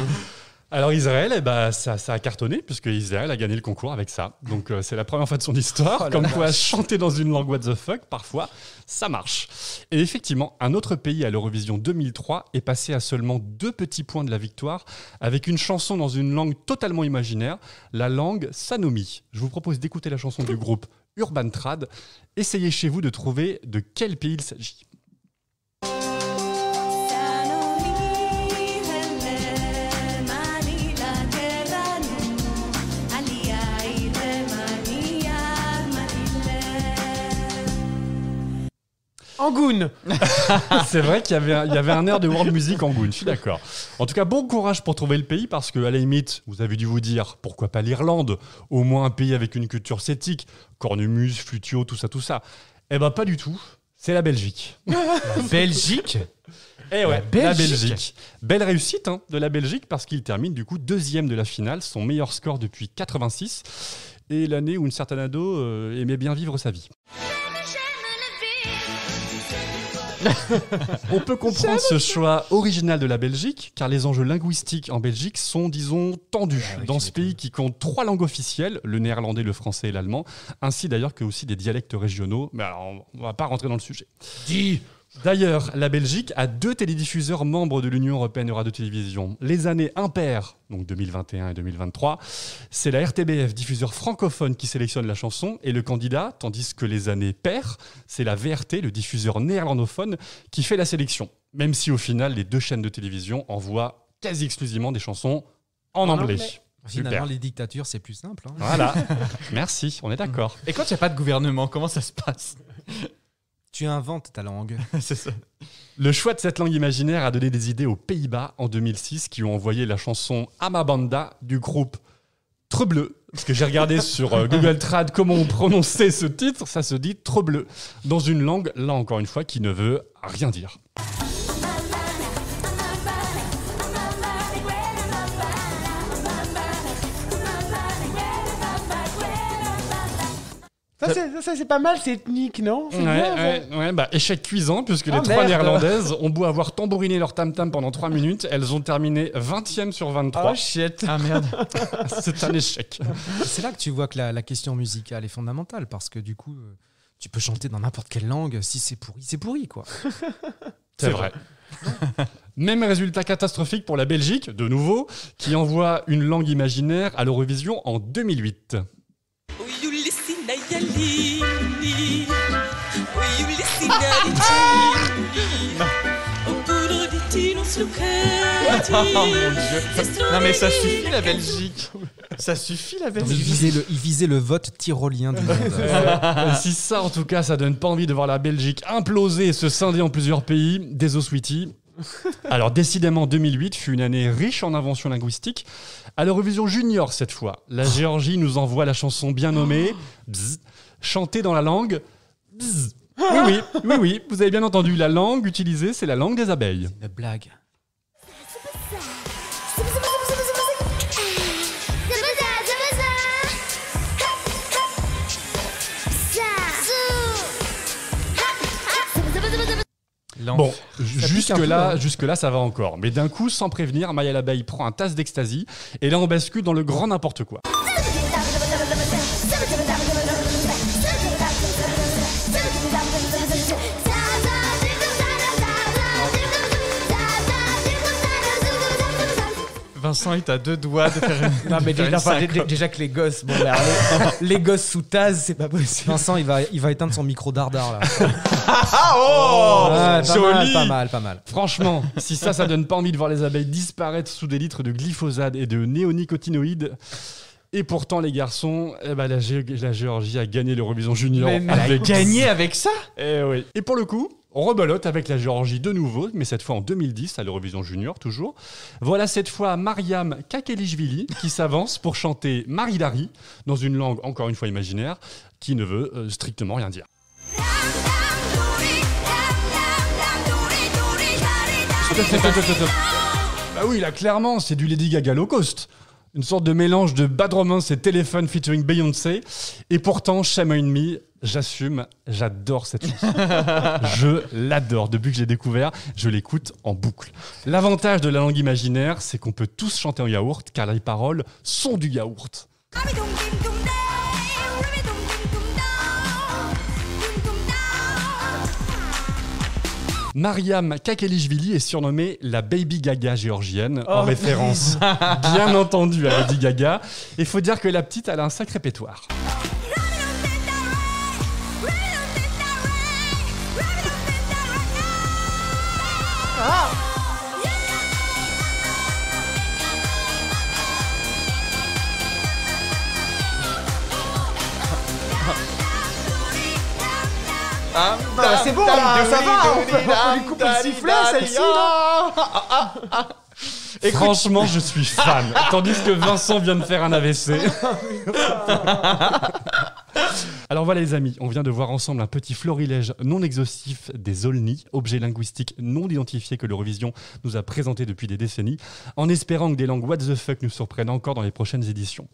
Alors Israël, ça a cartonné puisque Israël a gagné le concours avec ça. Donc c'est la première fois de son histoire. Comme quoi chanter dans une langue what the fuck, parfois, ça marche. Et effectivement, un autre pays à l'Eurovision 2003 est passé à seulement 2 petits points de la victoire avec une chanson dans une langue totalement imaginaire, la langue Sanomi. Je vous propose d'écouter la chanson du groupe Urban Trad. Essayez chez vous de trouver de quel pays il s'agit. Angoun. C'est vrai qu'il y avait un air de world music Angoun, je suis d'accord. En tout cas, bon courage pour trouver le pays parce que, à la limite, vous avez dû vous dire pourquoi pas l'Irlande, au moins un pays avec une culture celtique, cornemuse, flutio, tout ça. Eh ben pas du tout, c'est la Belgique. La Belgique ? Eh ouais, la Belgique. Belle réussite de la Belgique parce qu'il termine du coup 2e de la finale, son meilleur score depuis 86 et l'année où une certaine ado aimait bien vivre sa vie. On peut comprendre ce choix original de la Belgique, car les enjeux linguistiques en Belgique sont, disons, tendus. Dans ce pays qui compte 3 langues officielles, le néerlandais, le français et l'allemand, ainsi d'ailleurs que aussi des dialectes régionaux. Mais alors, on va pas rentrer dans le sujet. D'ailleurs, la Belgique a 2 télédiffuseurs membres de l'Union européenne de radio-télévision. Les années impaires, donc 2021 et 2023, c'est la RTBF, diffuseur francophone, qui sélectionne la chanson et le candidat, tandis que les années paires, c'est la VRT, le diffuseur néerlandophone, qui fait la sélection. Même si au final, les 2 chaînes de télévision envoient quasi exclusivement des chansons en anglais. Finalement, les dictatures, c'est plus simple. Hein. Voilà, merci, on est d'accord. Et quand il n'y a pas de gouvernement, comment ça se passe ? Tu inventes ta langue. C'est ça. Le choix de cette langue imaginaire a donné des idées aux Pays-Bas en 2006 qui ont envoyé la chanson Amabanda du groupe Trebleu. Parce que j'ai regardé sur Google Trad comment on prononçait ce titre, ça se dit Trebleu. Dans une langue, là encore une fois, qui ne veut rien dire. Ça, c'est pas mal, c'est ethnique, non? C'est bien, ça. Échec cuisant, puisque les 3 néerlandaises ont beau avoir tambouriné leur tam-tam pendant 3 minutes, elles ont terminé 20e sur 23. Oh shit. Ah merde. C'est un échec. C'est là que tu vois que la question musicale est fondamentale, parce que du coup, tu peux chanter dans n'importe quelle langue, si c'est pourri, quoi. C'est vrai. Même résultat catastrophique pour la Belgique, de nouveau, qui envoie une langue imaginaire à l'Eurovision en 2008. Oh mon Dieu. Non mais ça suffit la Belgique. Ça suffit la Belgique. Il visait le vote tyrolien du monde. Si ça, en tout cas, ça donne pas envie de voir la Belgique imploser et se scinder en plusieurs pays, désolé sweetie. Alors décidément, 2008 fut une année riche en inventions linguistiques. À l'Eurovision Junior cette fois, la Géorgie nous envoie la chanson bien nommée Bzz, chantée dans la langue Bzz. Oui, vous avez bien entendu, la langue utilisée, c'est la langue des abeilles. Une blague. Bon, jusque-là, ça va encore. Mais d'un coup, sans prévenir, Maya l'abeille prend un tasse d'ecstasy et là, on bascule dans le grand n'importe quoi. Vincent est à deux doigts de faire une. Non, mais déjà que les gosses, bon, alors, les gosses sous Taz, c'est pas possible. Vincent, il va éteindre son micro dardard là. Joli. Pas mal. Franchement, si ça donne pas envie de voir les abeilles disparaître sous des litres de glyphosate et de néonicotinoïdes. Et pourtant, les garçons, la Géorgie a gagné l'Eurovision Junior. Mais elle a gagné avec ça ? Eh oui. Et pour le coup, on rebelote avec la Géorgie de nouveau, mais cette fois en 2010, à l'Eurovision Junior toujours. Voilà cette fois Mariam Kakelishvili qui s'avance pour chanter Maridari dans une langue encore une fois imaginaire qui ne veut strictement rien dire. Bah oui, là clairement, c'est du Lady Gaga low cost. Une sorte de mélange de Bad Romance et Téléphone featuring Beyoncé. Et pourtant, Shame on Me, j'assume, j'adore cette chanson. Je l'adore. Depuis que j'ai découvert, je l'écoute en boucle. L'avantage de la langue imaginaire, c'est qu'on peut tous chanter en yaourt, car les paroles sont du yaourt. Mariam Kakelishvili est surnommée la Baby Gaga géorgienne, en référence bien entendu à Lady Gaga. Il faut dire que la petite, elle a un sacré pétoire. C'est bon, là, ça va, on lui coupe le sifflet, celle-ci. Et franchement, je suis fan. Tandis que Vincent vient de faire un AVC. Alors voilà les amis, on vient de voir ensemble un petit florilège non exhaustif des Olni, objets linguistiques non identifiés que l'Eurovision nous a présentés depuis des décennies, en espérant que des langues what the fuck nous surprennent encore dans les prochaines éditions.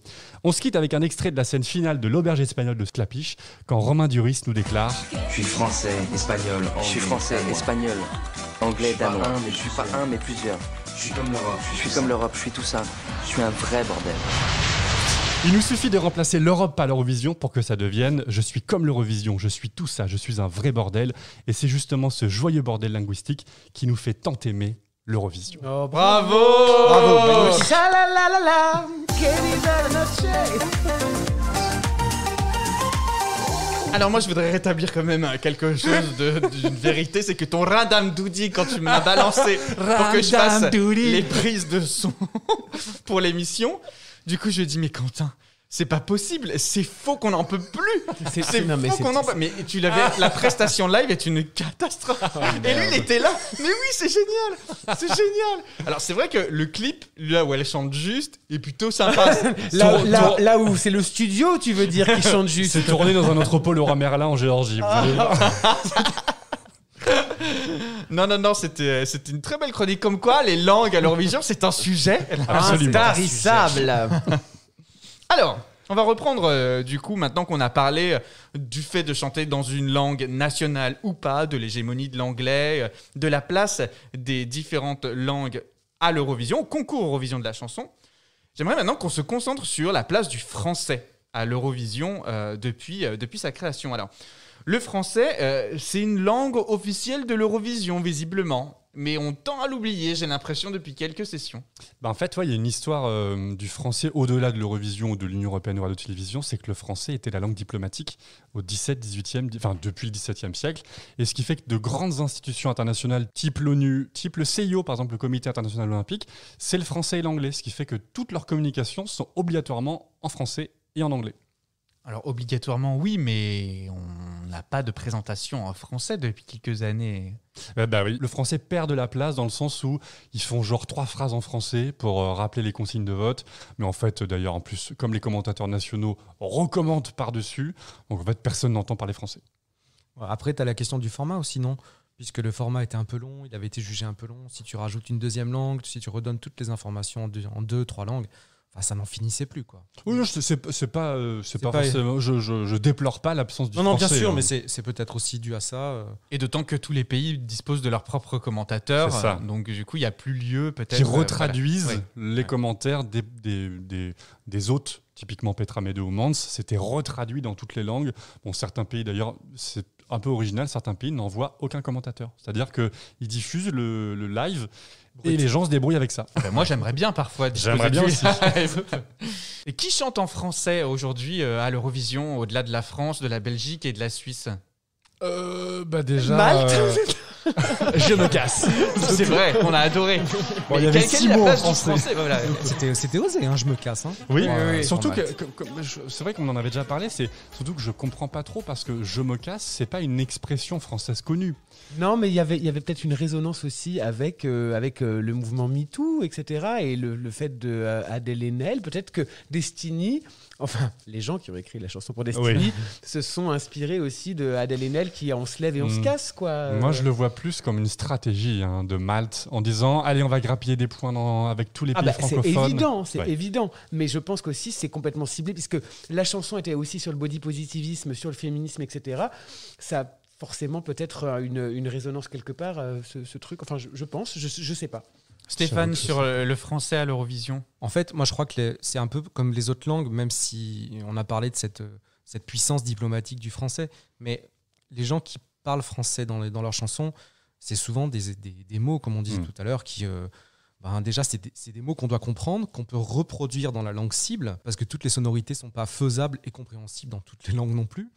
On se quitte avec un extrait de la scène finale de l'auberge espagnole de Sclapiche, quand Romain Duris nous déclare « Je suis français, espagnol, anglais. Je suis français, espagnol, anglais, danois. Je suis pas un, mais plusieurs. Je suis comme l'Europe. Je suis comme l'Europe, je suis tout ça. Je suis un vrai bordel. » Il nous suffit de remplacer l'Europe par l'Eurovision pour que ça devienne « Je suis comme l'Eurovision, je suis tout ça, je suis un vrai bordel ». Et c'est justement ce joyeux bordel linguistique qui nous fait tant aimer l'Eurovision. Oh, bravo! Bravo! Alors moi je voudrais rétablir quand même quelque chose d'une vérité, c'est que ton Radam Doudi, quand tu me l'as balancé pour que je fasse les prises de son pour l'émission, du coup je dis mais Quentin, c'est pas possible, c'est faux qu'on n'en peut plus. C'est faux qu'on en peut. Mais tu l'avais, la prestation live est une catastrophe. Et lui, il était là. Mais oui, c'est génial, c'est génial. Alors c'est vrai que le clip, là où elle chante juste, est plutôt sympa. Là où c'est le studio, tu veux dire, qui chante juste. C'est tourné dans un entrepôt Laura Merlin en Géorgie. Non, c'était une très belle chronique. Comme quoi, les langues à l'Eurovision, c'est un sujet intarissable. Alors, on va reprendre du coup, maintenant qu'on a parlé du fait de chanter dans une langue nationale ou pas, de l'hégémonie de l'anglais, de la place des différentes langues à l'Eurovision, au concours Eurovision de la chanson. J'aimerais maintenant qu'on se concentre sur la place du français à l'Eurovision depuis sa création. Alors, le français, c'est une langue officielle de l'Eurovision, visiblement. Mais on tend à l'oublier, j'ai l'impression, depuis quelques sessions. En fait, il y a une histoire du français au-delà de l'Eurovision ou de l'Union européenne de radio-télévision, c'est que le français était la langue diplomatique au 18e, depuis le XVIIe siècle. Et ce qui fait que de grandes institutions internationales, type l'ONU, type le CIO, par exemple le Comité international olympique, c'est le français et l'anglais. Ce qui fait que toutes leurs communications sont obligatoirement en français et en anglais. Alors obligatoirement oui, mais on n'a pas de présentation en français depuis quelques années. Oui. Le français perd de la place dans le sens où ils font genre 3 phrases en français pour rappeler les consignes de vote. Mais en fait, d'ailleurs, en plus, comme les commentateurs nationaux recommandent par-dessus, donc en fait, personne n'entend parler français. Après, tu as la question du format aussi, non ? Puisque le format était un peu long, il avait été jugé un peu long. Si tu rajoutes une deuxième langue, si tu redonnes toutes les informations en 2-3 langues, ça n'en finissait plus, quoi. Oui, c'est pas forcément. Je déplore pas l'absence du français. Non, bien sûr, mais c'est peut-être aussi dû à ça. Et d'autant que tous les pays disposent de leurs propres commentateurs. C'est ça. Donc, du coup, il n'y a plus lieu, peut-être. Qui retraduisent les commentaires des hôtes. Typiquement, Petra Mede ou Mans, c'était retraduit dans toutes les langues. Bon, certains pays, d'ailleurs, c'est un peu original, certains pays n'envoient aucun commentateur. C'est-à-dire qu'ils diffusent le live et les gens se débrouillent avec ça. Moi, j'aimerais bien parfois J'aimerais bien aussi. Et qui chante en français aujourd'hui à l'Eurovision, au-delà de la France, de la Belgique et de la Suisse ? Déjà... Malte Je me casse. C'est vrai, on a adoré. Bon, il y avait 6 mots en français. Voilà. C'était osé, je me casse. Oui. Surtout que c'est vrai qu'on en avait déjà parlé, c'est surtout que je comprends pas trop parce que je me casse, c'est pas une expression française connue. Non, mais il y avait peut-être une résonance aussi avec le mouvement MeToo, etc. Et le fait de Adèle Haenel, peut-être que Destiny, enfin les gens qui ont écrit la chanson pour Destiny, se sont inspirés aussi de Adèle Haenel qui on se lève et on se casse, quoi. Moi, je le vois plus comme une stratégie de Malte en disant allez, on va grappiller des points avec tous les pays francophones. C'est évident. Mais je pense qu'aussi c'est complètement ciblé puisque la chanson était aussi sur le body positivisme, sur le féminisme, etc. Ça forcément peut-être une résonance quelque part, ce truc. Enfin, je pense, je sais pas. Stéphane, sur le français à l'Eurovision. En fait, moi je crois que c'est un peu comme les autres langues, même si on a parlé de cette puissance diplomatique du français. Mais les gens qui parlent français dans leurs chansons, c'est souvent des mots, comme on disait tout à l'heure, qui... déjà, c'est des mots qu'on doit comprendre, qu'on peut reproduire dans la langue cible, parce que toutes les sonorités ne sont pas faisables et compréhensibles dans toutes les langues non plus.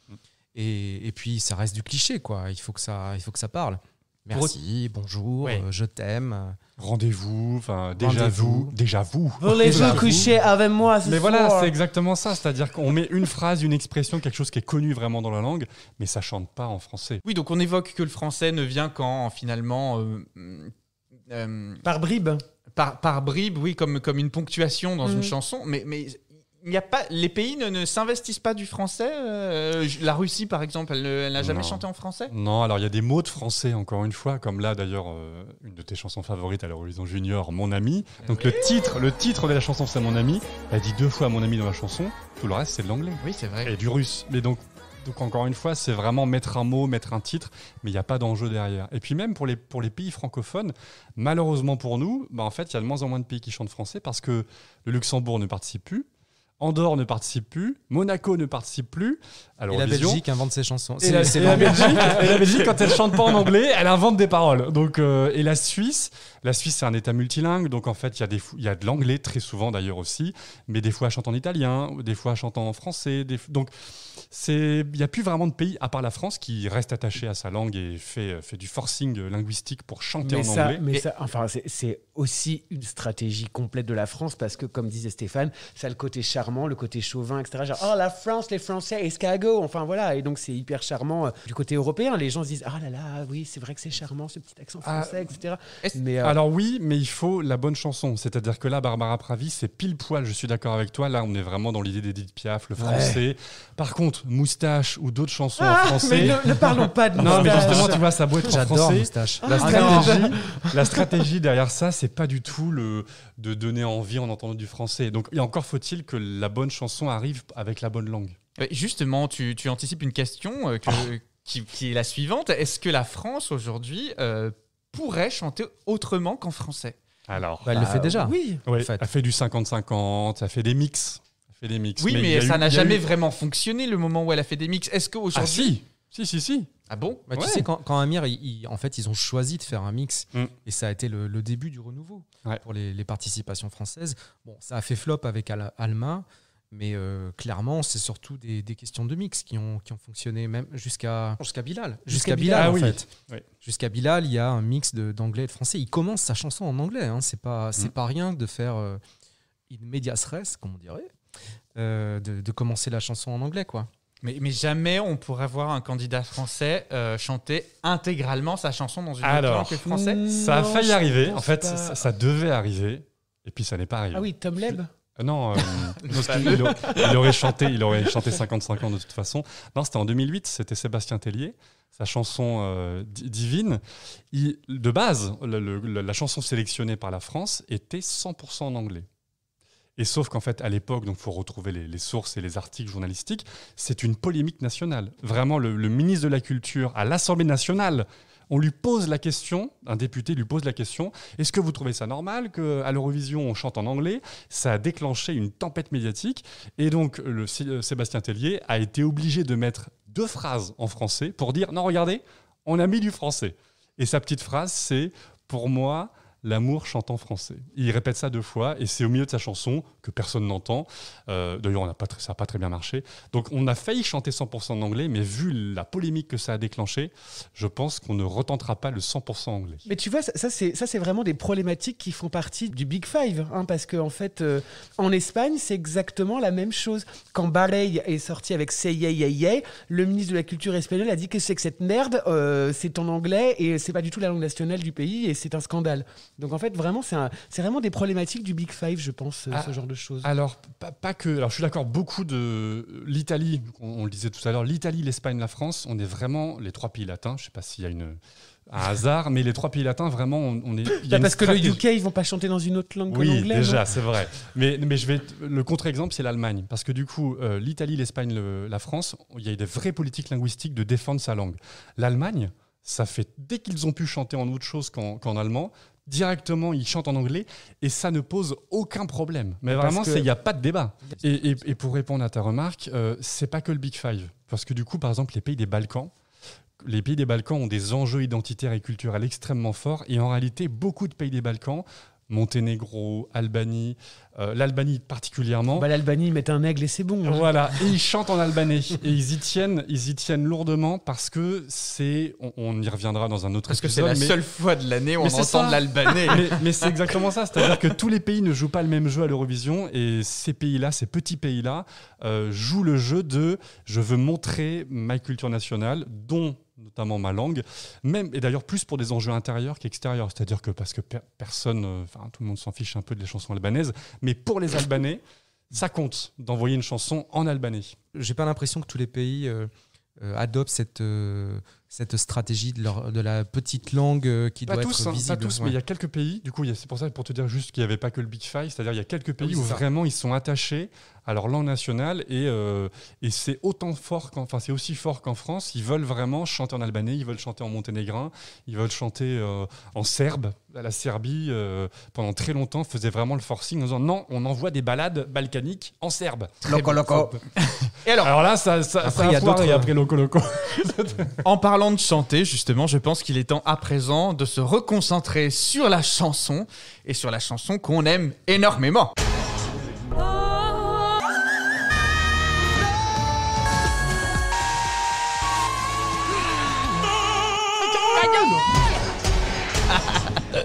Et puis, ça reste du cliché, quoi. Il faut que ça parle. Merci, bonjour, je t'aime. Rendez-vous, déjà vous. Voulez-vous coucher avec moi ce soir ? Mais voilà, c'est exactement ça. C'est-à-dire qu'on met une phrase, une expression, quelque chose qui est connu vraiment dans la langue, mais ça chante pas en français. Oui, donc on évoque que le français ne vient qu'en finalement... par bribes. Par bribes, oui, comme une ponctuation dans une chanson, mais il n'y a pas, les pays ne s'investissent pas du français. La Russie, par exemple, elle n'a jamais chanté en français. Non, alors il y a des mots de français, encore une fois, comme là d'ailleurs, une de tes chansons favorites à l'Eurovision Junior, Mon ami. Donc le titre de la chanson, c'est Mon ami. Elle dit 2 fois Mon ami dans la chanson. Tout le reste, c'est de l'anglais. Oui, c'est vrai. Et du russe. Mais donc encore une fois, c'est vraiment mettre un mot, mettre un titre, mais il n'y a pas d'enjeu derrière. Et puis même pour les pays francophones, malheureusement pour nous, en fait, il y a de moins en moins de pays qui chantent français parce que le Luxembourg ne participe plus. Andorre ne participe plus, Monaco ne participe plus. Alors, et la Belgique invente ses chansons. Et la Belgique, quand elle chante pas en anglais, elle invente des paroles. Donc, et la Suisse, c'est un État multilingue, donc en fait, il y a de l'anglais très souvent d'ailleurs aussi, mais des fois elle chante en italien, des fois elle chante en français. Donc, il n'y a plus vraiment de pays, à part la France, qui reste attaché à sa langue et fait du forcing linguistique pour chanter en anglais. C'est aussi une stratégie complète de la France parce que, comme disait Stéphane, ça a le côté charmant, le côté chauvin, etc. Genre, oh la France, les Français, escargot, enfin voilà. Et donc c'est hyper charmant du côté européen. Les gens se disent, ah là là, oui, c'est vrai que c'est charmant, ce petit accent français, etc. Alors oui, mais il faut la bonne chanson. C'est-à-dire que là, Barbara Pravi, c'est pile poil, je suis d'accord avec toi. Là, on est vraiment dans l'idée d'Edith Piaf, le français. Ouais. Par contre, Moustache ou d'autres chansons en français... Mais ne parlons pas de Moustache. Non, mais justement, tu vois, ça doit être en français. J'adore Moustache. La stratégie derrière ça, c'est pas du tout de donner envie en entendant du français. Donc, encore faut-il que la bonne chanson arrive avec la bonne langue. Justement, tu anticipes une question qui est la suivante. Est-ce que la France, aujourd'hui, pourrait chanter autrement qu'en français ? Alors, elle le fait déjà. Oui. Ouais, elle fait du 50-50, elle fait des mix. fait des mix. Oui, mais il y a ça eu- n'a il y a jamais eu- vraiment fonctionné le moment où elle a fait des mix. Est-ce qu'aujourd'hui... Ah si. Ah bon? Bah, tu sais, quand Amir, en fait, ils ont choisi de faire un mix, et ça a été le début du renouveau pour les participations françaises. Bon, ça a fait flop avec Alma, mais clairement, c'est surtout des questions de mix qui ont fonctionné, même jusqu'à Bilal. Jusqu'à Bilal, en fait. Oui. Jusqu'à Bilal, il y a un mix d'anglais et de français. Il commence sa chanson en anglais. Hein. C'est pas rien de faire in medias res, comme on dirait, de commencer la chanson en anglais, quoi. Mais jamais on pourrait voir un candidat français chanter intégralement sa chanson dans une autre Alors, langue que le français. ça a failli arriver. En fait, pas. ça devait arriver, et puis ça n'est pas arrivé. Ah oui, Tom Leb. Non, parce qu'il aurait chanté 55 ans de toute façon. Non, c'était en 2008, c'était Sébastien Tellier, sa chanson Divine. De base, la chanson sélectionnée par la France était 100% en anglais. Et sauf qu'en fait, à l'époque, donc faut retrouver les sources et les articles journalistiques, c'est une polémique nationale. Vraiment, le ministre de la Culture à l'Assemblée nationale, on lui pose la question, un député lui pose la question, est-ce que vous trouvez ça normal qu'à l'Eurovision, on chante en anglais? Ça a déclenché une tempête médiatique. Et donc, Sébastien Tellier a été obligé de mettre 2 phrases en français pour dire, non, regardez, on a mis du français. Et sa petite phrase, c'est, pour moi... L'amour chante en français. Il répète ça 2 fois et c'est au milieu de sa chanson que personne n'entend. D'ailleurs, ça n'a pas très bien marché. Donc, on a failli chanter 100% en anglais, mais vu la polémique que ça a déclenché, je pense qu'on ne retentera pas le 100% anglais. Mais tu vois, ça c'est vraiment des problématiques qui font partie du Big Five, hein, parce qu'en fait, en Espagne, c'est exactement la même chose. Quand Barey est sorti avec Say Yeah Yeah Yeah, le ministre de la Culture espagnol a dit que c'est que cette merde, c'est en anglais et c'est pas du tout la langue nationale du pays et c'est un scandale. Donc en fait, vraiment, c'est vraiment des problématiques du Big Five, je pense, ce genre de choses. Alors, pas que. Alors, je suis d'accord, beaucoup de l'Italie, on le disait tout à l'heure, l'Italie, l'Espagne, la France, on est vraiment les 3 pays latins. Je ne sais pas s'il y a un hasard, mais les 3 pays latins, vraiment, on est. Il y a parce que stratégie. le UK, ils vont pas chanter dans une autre langue que l'anglais. Oui, déjà, non c'est vrai. Mais le contre-exemple, c'est l'Allemagne. Parce que du coup, l'Italie, l'Espagne, la France, il y a des vraies politiques linguistiques de défendre sa langue. L'Allemagne, ça fait, dès qu'ils ont pu chanter en autre chose qu'en allemand, directement, ils chantent en anglais et ça ne pose aucun problème. Mais vraiment, il n'y a pas de débat. Et pour répondre à ta remarque, c'est pas que le Big Five. Parce que du coup, par exemple, les pays des Balkans ont des enjeux identitaires et culturels extrêmement forts. Et en réalité, beaucoup de pays des Balkans, Monténégro, Albanie, l'Albanie particulièrement. L'Albanie, ils mettent un aigle et c'est bon. Hein. Voilà, et ils chantent en albanais. Et ils y tiennent lourdement parce que c'est... On y reviendra dans un autre épisode. Parce que c'est la seule fois de l'année où on entend de l'albanais. Mais c'est exactement ça. C'est-à-dire que tous les pays ne jouent pas le même jeu à l'Eurovision et ces pays-là, ces petits pays-là, jouent le jeu de « je veux montrer ma culture nationale, dont... notamment ma langue, même, et d'ailleurs plus pour des enjeux intérieurs qu'extérieurs. C'est-à-dire que parce que personne, tout le monde s'en fiche un peu des chansons albanaises, mais pour les Albanais, ça compte d'envoyer une chanson en albanais. J'ai pas l'impression que tous les pays adoptent cette stratégie de la petite langue qui doit être visible. Pas tous, mais il y a quelques pays, du coup, c'est pour ça, pour te dire juste qu'il n'y avait pas que le Big Five, c'est-à-dire il y a quelques pays où vraiment ils sont attachés à leur langue nationale et c'est c'est aussi fort qu'en France. Ils veulent vraiment chanter en albanais, ils veulent chanter en monténégrin, ils veulent chanter en serbe. La Serbie, pendant très longtemps, faisait vraiment le forcing en disant non, on envoie des ballades balkaniques en serbe. Loco. Et alors là, ça a foiré après Loco. En parlant de chanter, justement, je pense qu'il est temps à présent de se reconcentrer sur la chanson et sur la chanson qu'on aime énormément.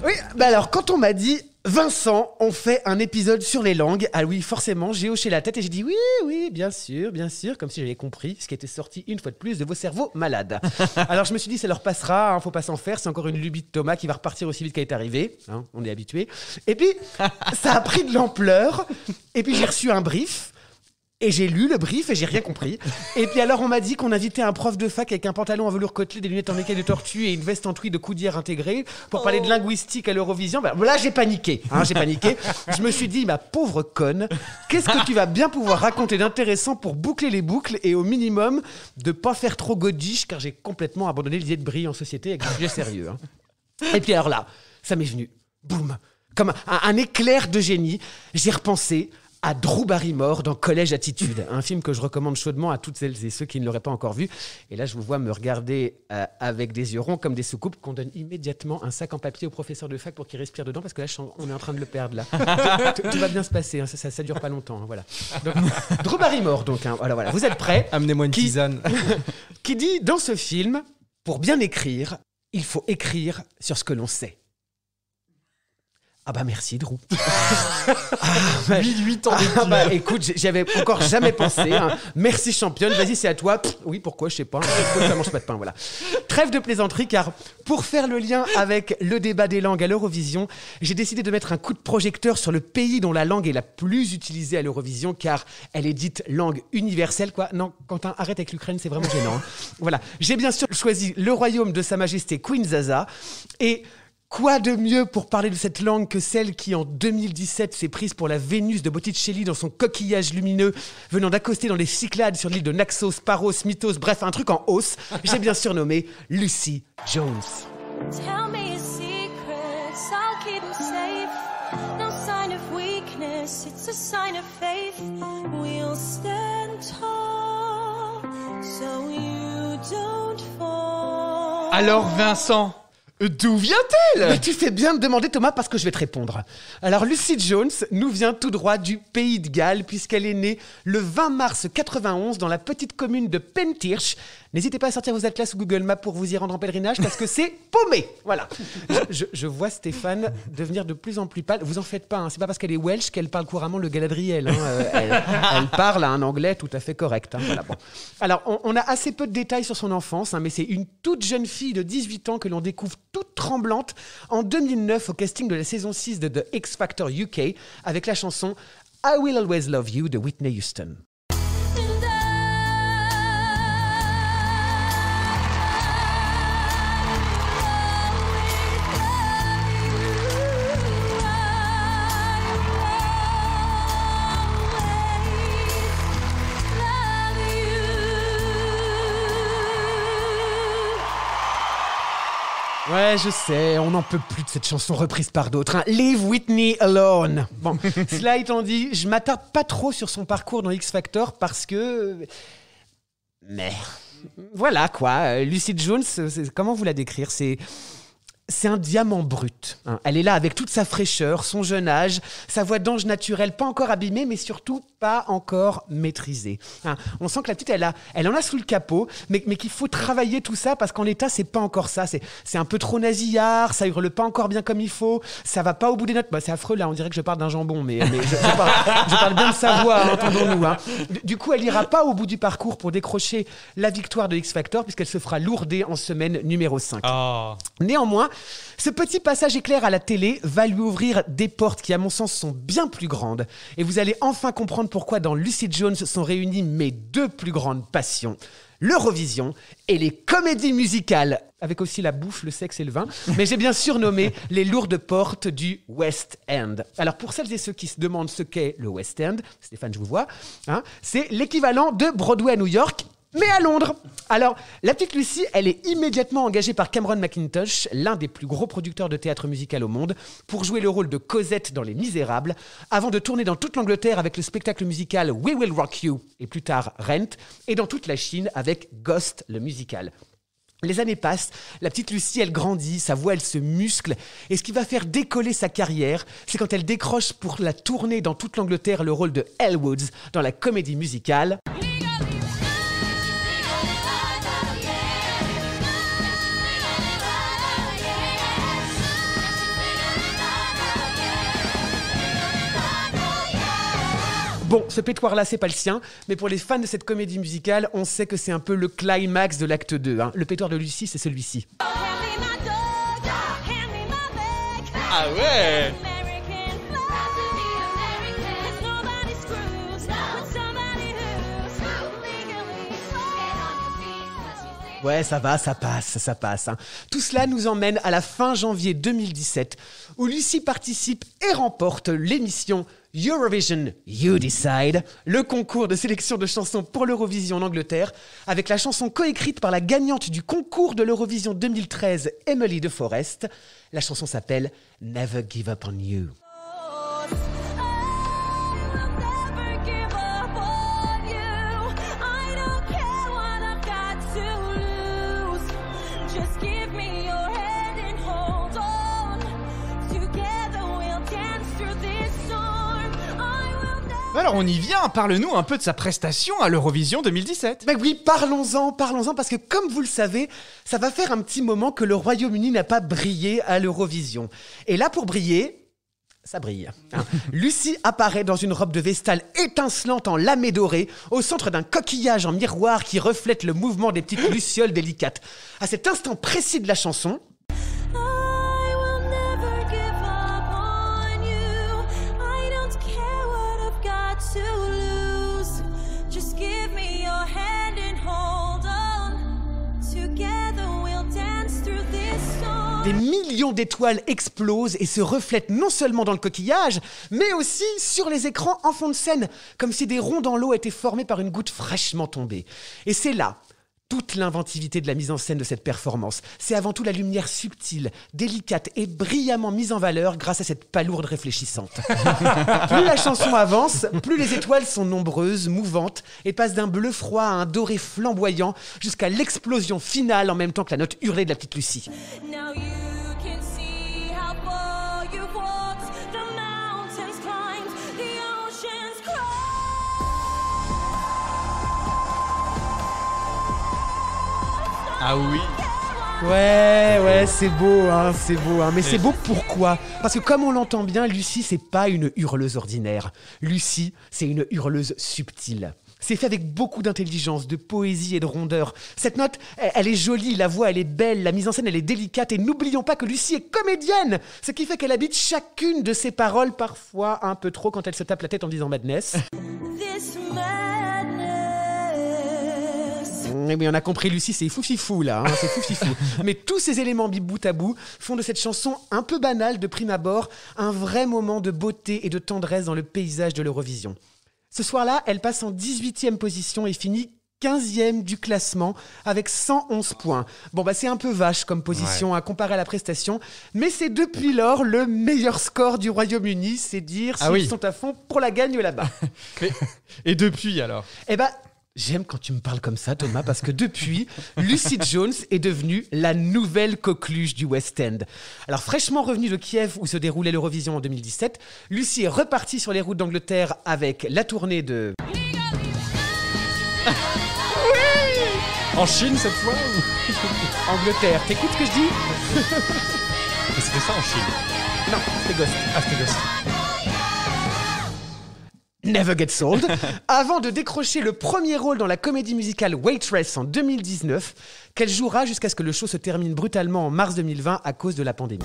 Oui, alors quand on m'a dit Vincent, on fait un épisode sur les langues, ah oui, forcément, j'ai hoché la tête et j'ai dit oui, bien sûr, comme si j'avais compris ce qui était sorti une fois de plus de vos cerveaux malades. Alors je me suis dit, ça leur passera, faut pas s'en faire, c'est encore une lubie de Thomas qui va repartir aussi vite qu'elle est arrivée, hein, on est habitué. Et puis, ça a pris de l'ampleur, et puis j'ai reçu un brief. Et j'ai lu le brief et j'ai rien compris. Et puis alors on m'a dit qu'on invitait un prof de fac avec un pantalon en velours côtelé, des lunettes en écaille de tortue et une veste en tweed de coudière intégrée pour parler de linguistique à l'Eurovision. Ben, là j'ai paniqué. Je me suis dit, ma pauvre conne, qu'est-ce que tu vas bien pouvoir raconter d'intéressant pour boucler les boucles et au minimum de pas faire trop godiche, car j'ai complètement abandonné l'idée de briller en société avec un sujet sérieux. Hein. Et puis alors là, ça m'est venu, boum, comme un éclair de génie. J'ai repensé à Drew Barrymore dans Collège Attitude, un film que je recommande chaudement à toutes celles et ceux qui ne l'auraient pas encore vu. Et là, je vous vois me regarder avec des yeux ronds comme des soucoupes qu'on donne immédiatement un sac en papier au professeur de fac pour qu'il respire dedans, parce que là, on est en train de le perdre. Là. Tout va bien se passer, hein, ça dure pas longtemps. Hein, voilà. Donc, Drew Barrymore, donc, hein, voilà. Vous êtes prêts? Amenez-moi une tisane. Qui dit dans ce film, pour bien écrire, il faut écrire sur ce que l'on sait. Ah bah merci Drew. 8 ans d'études. Ah bah écoute, j'y avais encore jamais pensé. Hein. Merci championne, vas-y c'est à toi. Oui pourquoi, je sais pas. Ça mange pas de pain, voilà. Trêve de plaisanterie car pour faire le lien avec le débat des langues à l'Eurovision, j'ai décidé de mettre un coup de projecteur sur le pays dont la langue est la plus utilisée à l'Eurovision car elle est dite langue universelle quoi. Non Quentin, arrête avec l'Ukraine, c'est vraiment gênant. Hein. Voilà, j'ai bien sûr choisi le royaume de Sa Majesté Queen Zaza et quoi de mieux pour parler de cette langue que celle qui, en 2017, s'est prise pour la Vénus de Botticelli dans son coquillage lumineux, venant d'accoster dans les Cyclades sur l'île de Naxos, Paros, Mythos, bref, un truc en hausse. J'ai bien surnommé Lucy Jones. Tell me your secrets, I'll keep them safe. No sign of weakness, it's a sign of faith. We'll stand tall, so you don't fall. Alors Vincent, d'où vient-elle? Mais tu fais bien de demander Thomas parce que je vais te répondre. Alors Lucy Jones nous vient tout droit du pays de Galles puisqu'elle est née le 20 mars 91 dans la petite commune de Pentirch. N'hésitez pas à sortir vos atlas ou Google Maps pour vous y rendre en pèlerinage parce que c'est paumé. Voilà. Je vois Stéphane devenir de plus en plus pâle. Vous en faites pas, hein. C'est pas parce qu'elle est welsh qu'elle parle couramment le galadriel. Hein. Elle parle un anglais tout à fait correct. Hein. Voilà, bon. Alors on a assez peu de détails sur son enfance, hein, mais c'est une toute jeune fille de 18 ans que l'on découvre toute tremblante en 2009 au casting de la saison 6 de The X Factor UK avec la chanson I Will Always Love You de Whitney Houston. Ouais, je sais, on n'en peut plus de cette chanson reprise par d'autres. Hein. Leave Whitney alone. Bon, cela étant dit, je m'attarde pas trop sur son parcours dans X Factor parce que... Mais... Voilà quoi, Lucy Jones, comment vous la décrire ? C'est un diamant brut. Hein. Elle est là avec toute sa fraîcheur, son jeune âge, sa voix d'ange naturelle, pas encore abîmée, mais surtout pas encore maîtrisée. Hein. On sent que la petite, elle en a sous le capot, mais qu'il faut travailler tout ça parce qu'en l'état, c'est pas encore ça. C'est un peu trop nasillard, ça hurle pas encore bien comme il faut, ça va pas au bout des notes. Bah, c'est affreux là, on dirait que je parle d'un jambon, mais je parle bien de sa voix, entendons-nous. Hein. Du coup, elle ira pas au bout du parcours pour décrocher la victoire de X Factor puisqu'elle se fera lourder en semaine numéro 5. Oh. Néanmoins, ce petit passage éclair à la télé va lui ouvrir des portes qui, à mon sens, sont bien plus grandes. Et vous allez enfin comprendre pourquoi dans Lucy Jones sont réunies mes deux plus grandes passions, l'Eurovision et les comédies musicales, avec aussi la bouffe, le sexe et le vin. Mais j'ai bien surnommé les lourdes portes du West End. Alors pour celles et ceux qui se demandent ce qu'est le West End, Stéphane, je vous vois, hein, c'est l'équivalent de Broadway à New York, mais à Londres. Alors, la petite Lucy, elle est immédiatement engagée par Cameron Mackintosh, l'un des plus gros producteurs de théâtre musical au monde, pour jouer le rôle de Cosette dans Les Misérables, avant de tourner dans toute l'Angleterre avec le spectacle musical We Will Rock You, et plus tard Rent, et dans toute la Chine avec Ghost, le musical. Les années passent, la petite Lucy, elle grandit, sa voix, elle se muscle, et ce qui va faire décoller sa carrière, c'est quand elle décroche pour la tournée dans toute l'Angleterre le rôle de Elle Woods dans la comédie musicale Bon, ce pétoire-là, c'est pas le sien, mais pour les fans de cette comédie musicale, on sait que c'est un peu le climax de l'acte 2. Hein. Le pétoire de Lucy, c'est celui-ci. Ah ouais! Ouais, ça va, ça passe. Hein. Tout cela nous emmène à la fin janvier 2017, où Lucy participe et remporte l'émission Eurovision You Decide, le concours de sélection de chansons pour l'Eurovision en Angleterre, avec la chanson coécrite par la gagnante du concours de l'Eurovision 2013, Emily de Forest. La chanson s'appelle Never Give Up On You. Alors on y vient, parle-nous un peu de sa prestation à l'Eurovision 2017. Ben oui, parlons-en, parce que comme vous le savez, ça va faire un petit moment que le Royaume-Uni n'a pas brillé à l'Eurovision. Et là, pour briller, ça brille. Lucy apparaît dans une robe de Vestale étincelante en lamé doré, au centre d'un coquillage en miroir qui reflète le mouvement des petites lucioles délicates. À cet instant précis de la chanson, des millions d'étoiles explosent et se reflètent non seulement dans le coquillage, mais aussi sur les écrans en fond de scène, comme si des ronds dans l'eau étaient formés par une goutte fraîchement tombée. Et c'est là toute l'inventivité de la mise en scène de cette performance. C'est avant tout la lumière subtile, délicate et brillamment mise en valeur grâce à cette palourde réfléchissante. Plus la chanson avance, plus les étoiles sont nombreuses, mouvantes, et passent d'un bleu froid à un doré flamboyant, jusqu'à l'explosion finale en même temps que la note hurlée de la petite Lucy. Ah oui. Ouais, c'est beau. Mais c'est beau pourquoi ? Parce que comme on l'entend bien, Lucy, c'est pas une hurleuse ordinaire. Lucy, c'est une hurleuse subtile. C'est fait avec beaucoup d'intelligence, de poésie et de rondeur. Cette note, elle est jolie, la voix, elle est belle, la mise en scène, elle est délicate. Et n'oublions pas que Lucy est comédienne, ce qui fait qu'elle habite chacune de ses paroles, parfois un peu trop quand elle se tape la tête en disant madness. Eh bien, on a compris, Lucy, c'est foufifou, là. C'est foufifou. Mais tous ces éléments mis bout à bout font de cette chanson un peu banale de prime abord un vrai moment de beauté et de tendresse dans le paysage de l'Eurovision. Ce soir-là, elle passe en 18e position et finit 15e du classement avec 111 points. Bon, c'est un peu vache comme position à comparer à la prestation, mais c'est depuis lors le meilleur score du Royaume-Uni, c'est dire s'ils sont à fond pour la gagne là-bas. Et depuis, alors ? J'aime quand tu me parles comme ça, Thomas, parce que depuis, Lucy Jones est devenue la nouvelle coqueluche du West End. Alors, fraîchement revenue de Kiev où se déroulait l'Eurovision en 2017, Lucy est repartie sur les routes d'Angleterre avec la tournée de... En Chine cette fois Angleterre, t'écoutes ce que je dis? Mais c'était ça en Chine? Non, c'était Ghost. Ah, c'était Ghost. Never Gets Old, avant de décrocher le premier rôle dans la comédie musicale Waitress en 2019, qu'elle jouera jusqu'à ce que le show se termine brutalement en mars 2020 à cause de la pandémie.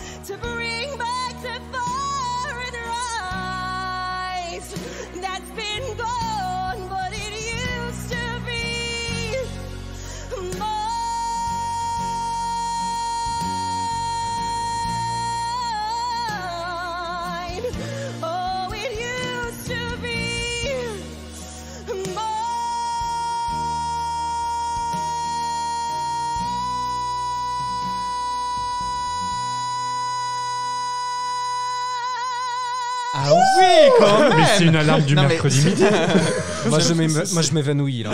Ah oui, quand même. Mais c'est une alarme du mercredi midi. Moi, je m'évanouis, là.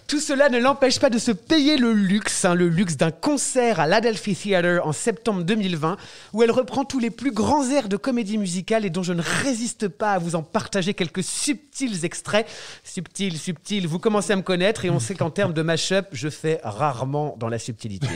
Tout cela ne l'empêche pas de se payer le luxe d'un concert à l'Adelphi Theatre en septembre 2020, où elle reprend tous les plus grands airs de comédie musicale et dont je ne résiste pas à vous en partager quelques subtils extraits. Subtil, vous commencez à me connaître et on sait qu'en termes de mash-up, je fais rarement dans la subtilité.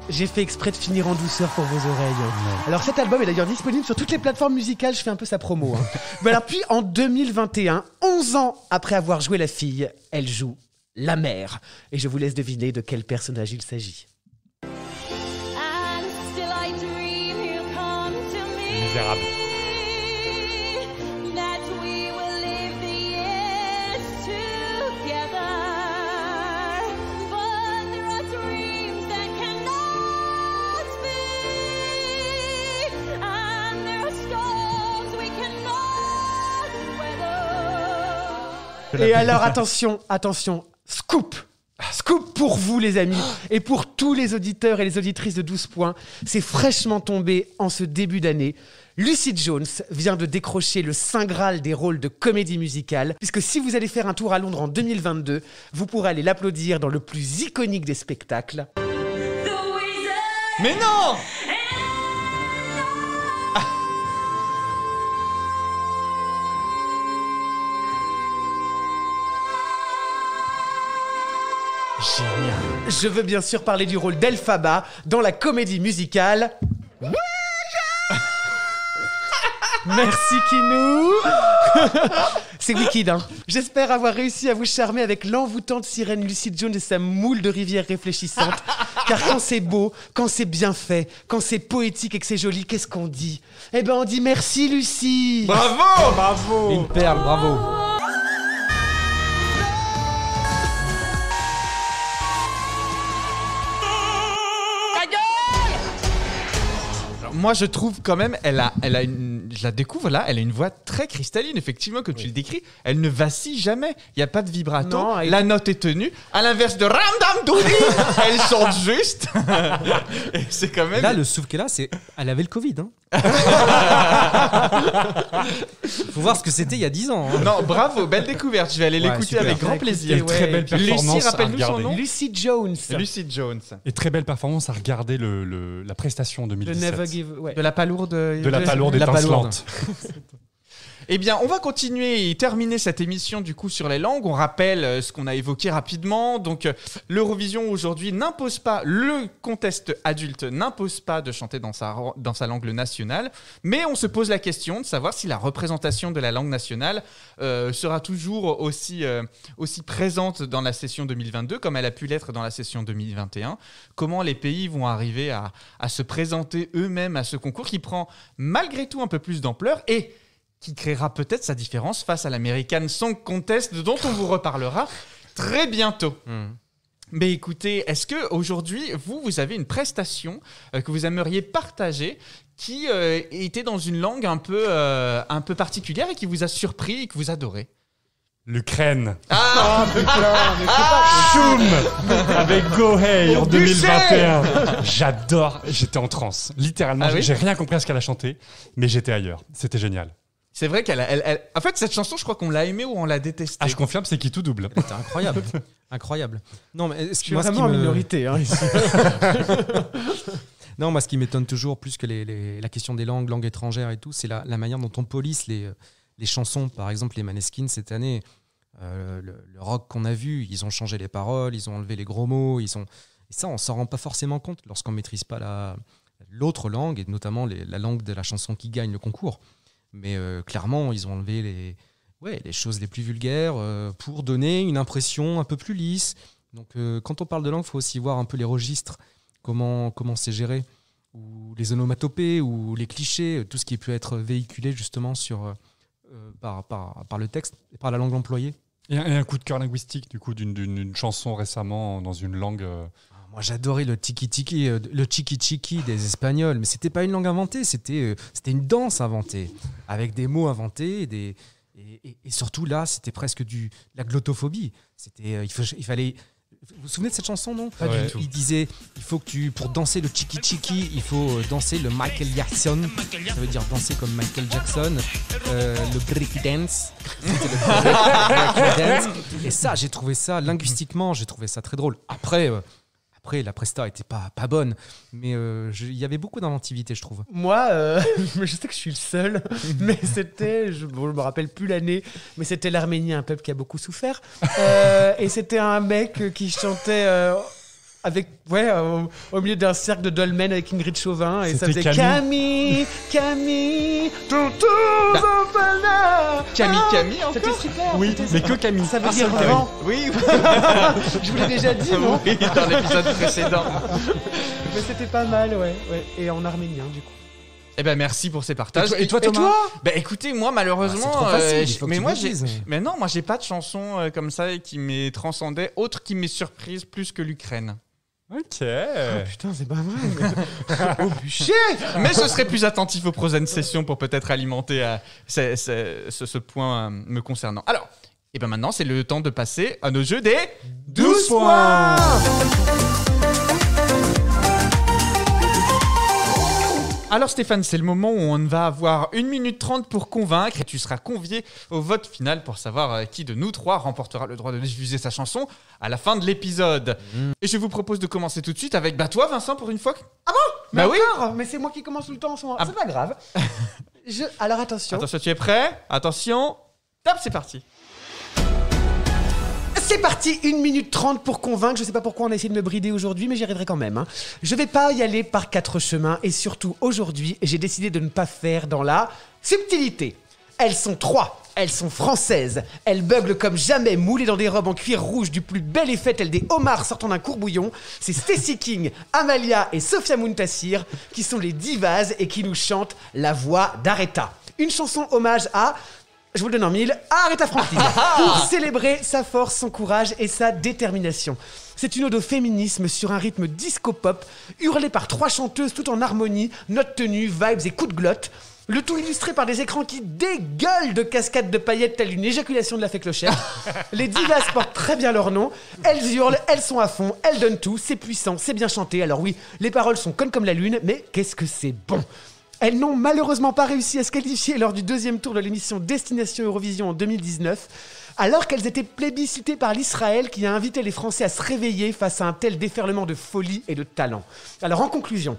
J'ai fait exprès de finir en douceur pour vos oreilles. Alors cet album est d'ailleurs disponible sur toutes les plateformes musicales, je fais un peu sa promo. Mais alors puis en 2021, 11 ans après avoir joué la fille, elle joue la mère. Et je vous laisse deviner de quel personnage il s'agit. Misérable. Et alors attention, scoop pour vous les amis et pour tous les auditeurs et les auditrices de 12 points, c'est fraîchement tombé en ce début d'année. Lucy Jones vient de décrocher le Saint Graal des rôles de comédie musicale, puisque si vous allez faire un tour à Londres en 2022, vous pourrez aller l'applaudir dans le plus iconique des spectacles. Mais non! Génial. Je veux bien sûr parler du rôle d'Elphaba dans la comédie musicale. Merci Kinou. C'est wicked, hein. J'espère avoir réussi à vous charmer avec l'envoûtante sirène Lucy Jones et sa moule de rivière réfléchissante. Car quand c'est beau, quand c'est bien fait, quand c'est poétique et que c'est joli, qu'est-ce qu'on dit? Eh ben on dit merci Lucy. Bravo. Une perle, bravo. Moi, je trouve quand même, elle a je la découvre là, elle a une voix très cristalline, effectivement, comme tu le décris. Elle ne vacille jamais. Il n'y a pas de vibrato. Non, la note est tenue. À l'inverse de Ramdam Douli, elle chante juste. Et c'est quand même. Là, le souffle qu'elle a, c'est. Elle avait le Covid. Hein. Faut voir ce que c'était il y a 10 ans. Hein. Non, bravo, belle découverte. Je vais aller l'écouter super. avec grand plaisir. Très belle performance. Lucy, rappelle-nous son regarder. nom. Lucy Jones. Lucy Jones. Et très belle performance à regarder la prestation en 2017. De la palourde. De la palourde étincelante. Eh bien, on va continuer et terminer cette émission du coup sur les langues. On rappelle ce qu'on a évoqué rapidement. Donc, l'Eurovision aujourd'hui n'impose pas, le contest adulte n'impose pas de chanter dans sa langue nationale, mais on se pose la question de savoir si la représentation de la langue nationale sera toujours aussi présente dans la session 2022 comme elle a pu l'être dans la session 2021. Comment les pays vont arriver à se présenter eux-mêmes à ce concours qui prend malgré tout un peu plus d'ampleur et qui créera peut-être sa différence face à l'American Song Contest dont on vous reparlera très bientôt. Mais écoutez, est-ce qu'aujourd'hui, vous avez une prestation que vous aimeriez partager qui était dans une langue un peu particulière et qui vous a surpris et que vous adorez? L'Ukraine. Ah, Choum avec Go Hey en 2021. J'adore, j'étais en transe. Littéralement, j'ai rien compris à ce qu'elle a chanté, mais j'étais ailleurs. C'était génial. C'est vrai en fait, cette chanson, je crois qu'on l'a aimée ou on l'a détestée. Ah, je confirme, c'est qui tout double. C'était incroyable. Incroyable. Non, mais je suis vraiment en minorité. Hein, ici. Non, moi, ce qui m'étonne toujours plus que la question des langues étrangères et tout, c'est la manière dont on police les chansons. Par exemple, les Maneskin, cette année, le rock qu'on a vu, ils ont changé les paroles, ils ont enlevé les gros mots. Et ça, on s'en rend pas forcément compte lorsqu'on maîtrise pas l'autre langue, et notamment la langue de la chanson qui gagne le concours. Mais clairement, ils ont enlevé les choses les plus vulgaires pour donner une impression un peu plus lisse. Donc, quand on parle de langue, il faut aussi voir un peu les registres, comment c'est géré, ou les onomatopées, ou les clichés, tout ce qui peut être véhiculé justement par le texte et par la langue employée. Et un coup de cœur linguistique, du coup, d'une chanson récemment dans une langue... Moi, j'adorais le tiki-tiki des Espagnols, mais c'était pas une langue inventée, c'était une danse inventée, avec des mots inventés, et surtout là, c'était presque de la glottophobie. Il fallait... Vous vous souvenez de cette chanson, non? Pas du tout. Il disait, pour danser le tiki-tiki, il faut danser le Michael Jackson. Ça veut dire danser comme Michael Jackson. Le break dance. C'était le break dance. Et ça, j'ai trouvé ça, linguistiquement, j'ai trouvé ça très drôle. Après, la presta était pas bonne, mais il y avait beaucoup d'inventivité, je trouve. Moi, je sais que je suis le seul, mais c'était, je me rappelle plus l'année, mais c'était l'Arménie, un peuple qui a beaucoup souffert. Et c'était un mec qui chantait avec au milieu d'un cercle de dolmen avec Ingrid Chauvin et ça C'était faisait Camille, Camille encore. C'était super. Oui, mais que Camille. Ça veut Un dire seul vent. Oui, Je vous l'ai déjà dit, non? oui, dans l'épisode précédent. Mais c'était pas mal, ouais. Et en arménien, du coup. Eh ben merci pour ces partages. Et toi, Thomas? Bah écoutez, moi malheureusement, c'est trop facile, il faut que mais tu moi me dises. mais non, moi j'ai pas de chanson comme ça qui m'ait transcendé, autre qui m'ait surprise plus que l'Ukraine. Ok. Putain, c'est pas vrai. Au bûcher. Mais je serai plus attentif aux prochaines sessions pour peut-être alimenter ce point me concernant. Alors, et ben maintenant c'est le temps de passer à nos jeux des 12 points. Alors Stéphane, c'est le moment où on va avoir 1 minute 30 pour convaincre et tu seras convié au vote final pour savoir qui de nous trois remportera le droit de diffuser sa chanson à la fin de l'épisode. Et je vous propose de commencer tout de suite avec toi Vincent pour une fois. Ah bon? Mais Bah oui. encore. Mais c'est moi qui commence tout le temps en ce moment. C'est pas grave. Alors attention. Attention, tu es prêt? Attention, top, c'est parti. C'est parti, 1 minute 30 pour convaincre. Je sais pas pourquoi on a essayé de me brider aujourd'hui, mais j'y arriverai quand même. Je vais pas y aller par 4 chemins et surtout aujourd'hui, j'ai décidé de ne pas faire dans la subtilité. Elles sont 3. Elles sont françaises. Elles beuglent comme jamais, moulées dans des robes en cuir rouge du plus bel effet telles des homards sortant d'un courbouillon. C'est Stacey King, Amalia et Sophia Muntassir qui sont les divas et qui nous chantent La Voix d'Aretha. Une chanson hommage à... Je vous le donne en mille, Aretha Franklin, pour célébrer sa force, son courage et sa détermination. C'est une ode au féminisme sur un rythme disco-pop, hurlé par 3 chanteuses tout en harmonie, notes tenues, vibes et coups de glotte. Le tout illustré par des écrans qui dégueulent de cascades de paillettes telle une éjaculation de la fée clochère. Les divas portent très bien leur nom, elles hurlent, elles sont à fond, elles donnent tout, c'est puissant, c'est bien chanté. Alors oui, les paroles sont connes comme la lune, mais qu'est-ce que c'est bon! Elles n'ont malheureusement pas réussi à se qualifier lors du 2e tour de l'émission Destination Eurovision en 2019, alors qu'elles étaient plébiscitées par l'Israël qui a invité les Français à se réveiller face à un tel déferlement de folie et de talent. Alors en conclusion,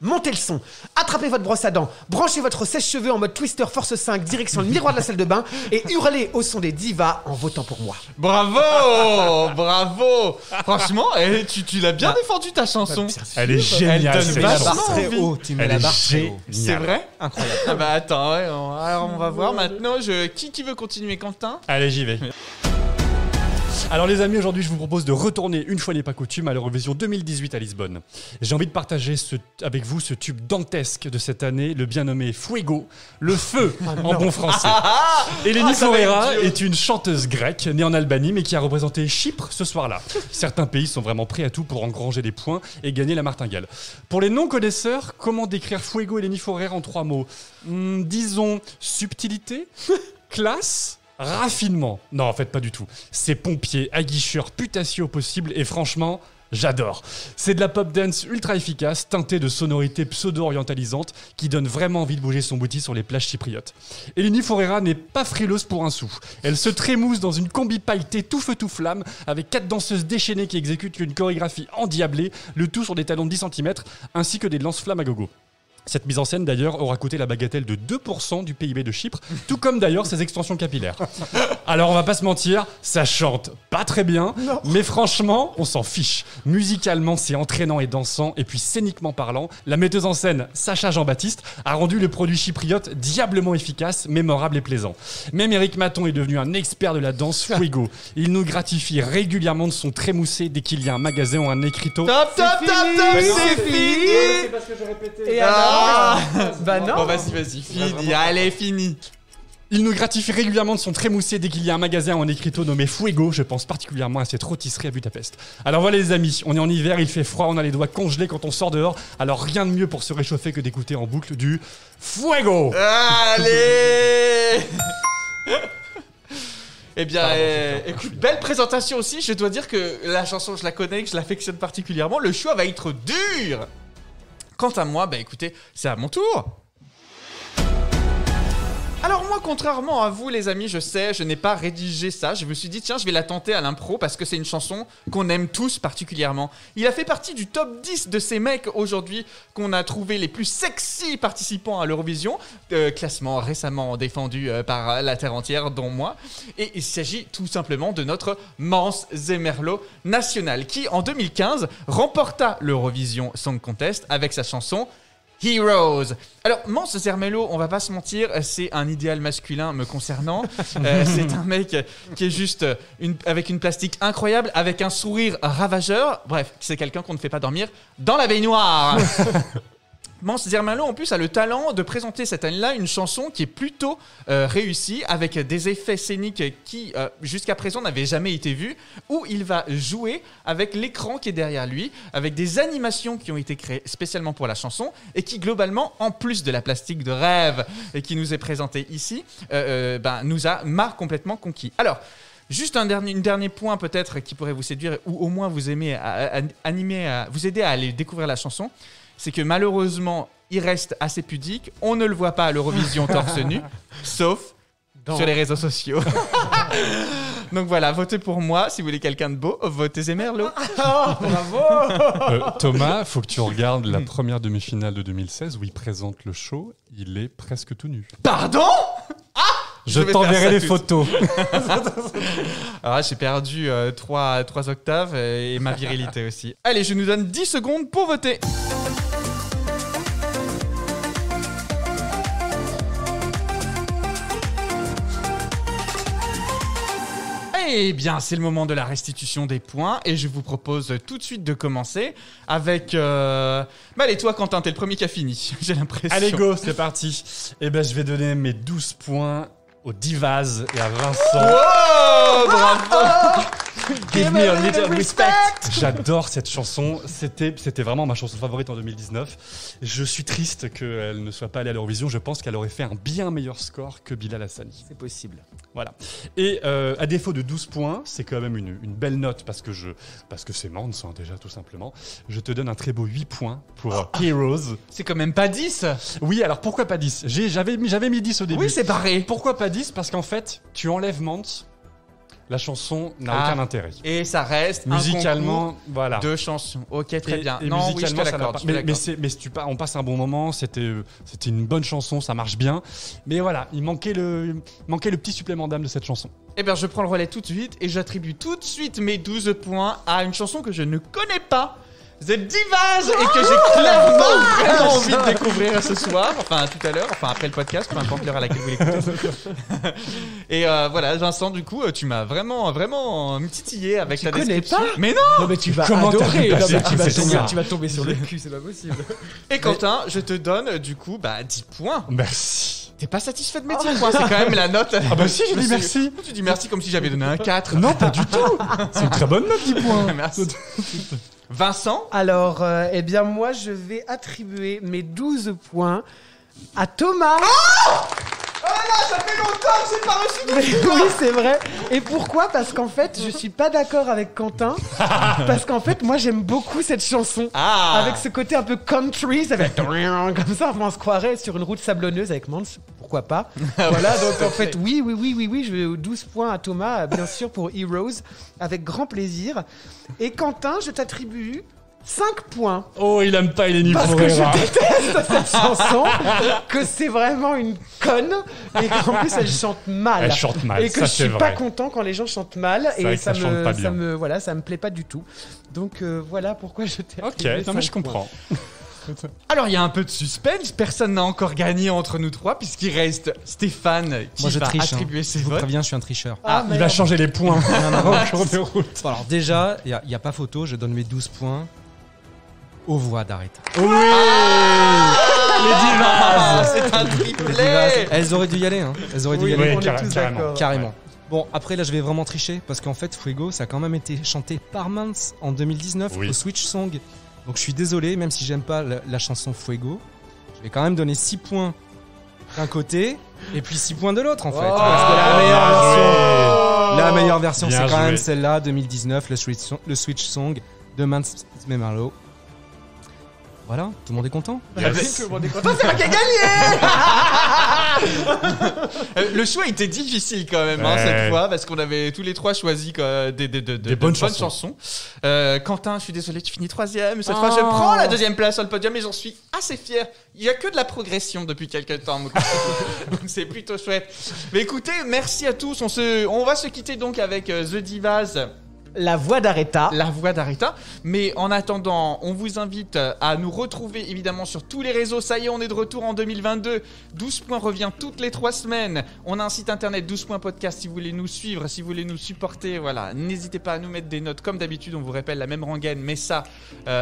montez le son, attrapez votre brosse à dents, branchez votre sèche-cheveux en mode Twister Force 5 direction le miroir de la salle de bain et hurlez au son des divas en votant pour moi. Bravo, bravo. Franchement, tu l'as bien défendu ta chanson. Elle est géniale. Elle donne cette vachement chanson. envie. Très haut, tu mets Elle la est barre très haut. C'est vrai? Incroyable. Ah bah attends, ouais, alors on va voir maintenant. Qui veut continuer, Quentin? Allez, j'y vais. Alors les amis, aujourd'hui je vous propose de retourner une fois n'est pas coutume à l'Eurovision 2018 à Lisbonne. J'ai envie de partager avec vous ce tube dantesque de cette année, le bien nommé Fuego, le feu en bon français. Eleni Foureira est une chanteuse grecque née en Albanie mais qui a représenté Chypre ce soir-là. Certains pays sont vraiment prêts à tout pour engranger des points et gagner la martingale. Pour les non-connaisseurs, comment décrire Fuego et Eleni Foureira en 3 mots? Disons subtilité, classe, raffinement. Non, en fait, pas du tout. C'est pompier, aguicheur, putassier au possible et franchement, j'adore. C'est de la pop dance ultra efficace, teintée de sonorités pseudo-orientalisantes qui donne vraiment envie de bouger son bouti sur les plages chypriotes. Eleni Foureira n'est pas frileuse pour un sou. Elle se trémousse dans une combi pailletée tout feu tout flamme avec 4 danseuses déchaînées qui exécutent une chorégraphie endiablée, le tout sur des talons de 10 cm ainsi que des lance-flammes à gogo. Cette mise en scène, d'ailleurs, aura coûté la bagatelle de 2% du PIB de Chypre, tout comme d'ailleurs ses extensions capillaires. Alors, on va pas se mentir, ça chante pas très bien, mais franchement, on s'en fiche. Musicalement, c'est entraînant et dansant, et puis scéniquement parlant, la metteuse en scène, Sacha Jean-Baptiste, a rendu le produit chypriote diablement efficace, mémorable et plaisant. Même Eric Maton est devenu un expert de la danse Fuego. Il nous gratifie régulièrement de son trémoussé dès qu'il y a un magasin ou un écriteau. Top, c'est fini. C'est parce que j'ai répété. Et bah non. Bon, vas-y, fini. Allez, fini. Il nous gratifie régulièrement de son trémoussé dès qu'il y a un magasin ou un écriteau nommé Fuego. Je pense particulièrement à cette rôtisserie à Budapest. Alors voilà les amis, on est en hiver, il fait froid, on a les doigts congelés quand on sort dehors. Alors rien de mieux pour se réchauffer que d'écouter en boucle du Fuego. Allez. Eh bien, écoute, belle présentation aussi. Je dois dire que la chanson, je la connais, que je l'affectionne particulièrement. Le choix va être dur. Quant à moi, bah écoutez, c'est à mon tour. Alors moi, contrairement à vous, les amis, je sais, je n'ai pas rédigé ça. Je me suis dit, tiens, je vais la tenter à l'impro parce que c'est une chanson qu'on aime tous particulièrement. Il a fait partie du top 10 de ces mecs aujourd'hui qu'on a trouvé les plus sexy participants à l'Eurovision. Classement récemment défendu par la terre entière, dont moi. Et il s'agit tout simplement de notre Mans Zemerlo national qui, en 2015, remporta l'Eurovision Song Contest avec sa chanson Heroes. Alors, Mans Zemerlo, on va pas se mentir, c'est un idéal masculin me concernant. C'est un mec qui est juste avec une plastique incroyable, avec un sourire ravageur. Bref, c'est quelqu'un qu'on ne fait pas dormir dans la baignoire. Mans Zemerlo, en plus, a le talent de présenter cette année-là une chanson qui est plutôt réussie, avec des effets scéniques qui, jusqu'à présent, n'avaient jamais été vus, où il va jouer avec l'écran qui est derrière lui, avec des animations qui ont été créées spécialement pour la chanson, et qui, globalement, en plus de la plastique de rêve et qui nous est présentée ici, m'a complètement conquis. Alors, juste un dernier point peut-être qui pourrait vous séduire, ou au moins vous aider à aller découvrir la chanson, c'est que malheureusement, il reste assez pudique. On ne le voit pas à l'Eurovision torse nu, sauf sur les réseaux sociaux. Donc voilà, votez pour moi. Si vous voulez quelqu'un de beau, votez Zemerlo. Bravo. Thomas, faut que tu regardes la première demi-finale de 2016 où il présente le show. Il est presque tout nu. Pardon ? Je t'enverrai les photos. Alors là, j'ai perdu 3 octaves et ma virilité aussi. Allez, je nous donne 10 secondes pour voter. Eh bien, c'est le moment de la restitution des points et je vous propose tout de suite de commencer avec... allez, toi, Quentin, t'es le premier qui a fini, j'ai l'impression. Allez, go, c'est parti. Eh ben, je vais donner mes 12 points aux Divas et à Vincent. Oh, bravo. Give me a little respect. J'adore cette chanson. C'était vraiment ma chanson favorite en 2019. Je suis triste qu'elle ne soit pas allée à l'Eurovision. Je pense qu'elle aurait fait un bien meilleur score que Bilal Hassani. C'est possible. Voilà. Et à défaut de 12 points, c'est quand même une belle note parce que c'est Mans, déjà, tout simplement. Je te donne un très beau 8 points pour Heroes. C'est quand même pas 10. Oui, alors pourquoi pas 10 ? J'avais mis 10 au début. Oui, c'est pareil. Pourquoi pas 10 ? Parce qu'en fait, tu enlèves Mans, la chanson n'a aucun intérêt. Et ça reste musicalement, un concours de chansons. Ok, très bien. Et non, musicalement, oui, je te l'accorde. Mais on passe un bon moment, c'était une bonne chanson, ça marche bien. Mais voilà, il manquait le petit supplément d'âme de cette chanson. Eh bien, je prends le relais tout de suite et j'attribue tout de suite mes 12 points à une chanson que je ne connais pas. The Divas et que j'ai clairement vraiment envie de découvrir ce soir, enfin tout à l'heure, enfin après le podcast, peu importe l'heure à laquelle vous l'écoutez. Et voilà, Vincent, du coup, tu m'as vraiment titillé avec ta description. Tu connais pas ? Mais non. Non mais tu vas adorer. Tu vas tomber sur le cul, c'est pas possible. Et Quentin, je te donne du coup 10 points. Merci. T'es pas satisfait de mes 10 points, c'est quand même la note. Ah bah si, je dis merci. Tu dis merci comme si j'avais donné un 4. Non, pas du tout. C'est une très bonne note, 10 points. Merci. Vincent ? Alors, eh bien moi, je vais attribuer mes 12 points à Thomas. Oh là, ça fait longtemps que j'ai pas reçu de points. Oui, c'est vrai. Et pourquoi ? Parce qu'en fait, je suis pas d'accord avec Quentin. Parce qu'en fait, moi, j'aime beaucoup cette chanson. Avec ce côté un peu country, ça fait comme ça, on se croirait sur une route sablonneuse avec Mans. Pourquoi pas ? Voilà, donc en fait, oui, je vais 12 points à Thomas, bien sûr, pour Heroes, avec grand plaisir. Et Quentin, je t'attribue 5 points. Oh, il aime pas Eleni Parce Foureira. que je déteste cette chanson, que c'est vraiment une conne, et qu'en plus elle chante mal. Elle chante mal, et que ça, je suis c'est pas vrai. content quand les gens chantent mal, C'est vrai et que ça me plaît pas du tout. Donc voilà pourquoi je t'ai attribué Ok, non mais je 5 points. comprends. Alors il y a un peu de suspense, personne n'a encore gagné entre nous trois puisqu'il reste Stéphane qui Moi, je va triche, attribuer ses Je vous votes. préviens, je suis un tricheur. Il va changer les points. Bon, alors déjà, il n'y a pas photo, je donne mes 12 points aux voix d'Arrête. Oui. Les Divas. C'est un Les triplé. Divas, elles auraient dû y aller. Elles auraient dû y aller. on est tous d'accord. Carrément. Bon, après là je vais vraiment tricher parce qu'en fait Fuego ça a quand même été chanté par Mans en 2019 au Switch Song. Donc je suis désolé, même si j'aime pas la chanson Fuego, je vais quand même donner 6 points d'un côté et puis 6 points de l'autre en fait. Parce que la meilleure version c'est quand même celle-là, 2019, le Switch Song de Mans Zemerlo. Voilà, tout le monde est content. Yes. Tout le monde est content, c'est moi qui ai gagné. le choix était difficile quand même Ouais. cette fois parce qu'on avait tous les trois choisi des bonnes chansons. Quentin, je suis désolé, tu finis 3e. Cette fois, je prends la 2e place sur le podium et j'en suis assez fier. Il n'y a que de la progression depuis quelques temps. Donc c'est plutôt chouette. Mais écoutez, merci à tous. On va se quitter donc avec The Divas. La voix d'Aretha. La voix d'Aretha. Mais en attendant, on vous invite à nous retrouver évidemment sur tous les réseaux. Ça y est, on est de retour en 2022. 12 points revient toutes les 3 semaines. On a un site internet 12.podcast si vous voulez nous suivre, si vous voulez nous supporter. Voilà, n'hésitez pas à nous mettre des notes. Comme d'habitude, on vous rappelle la même rengaine, mais ça,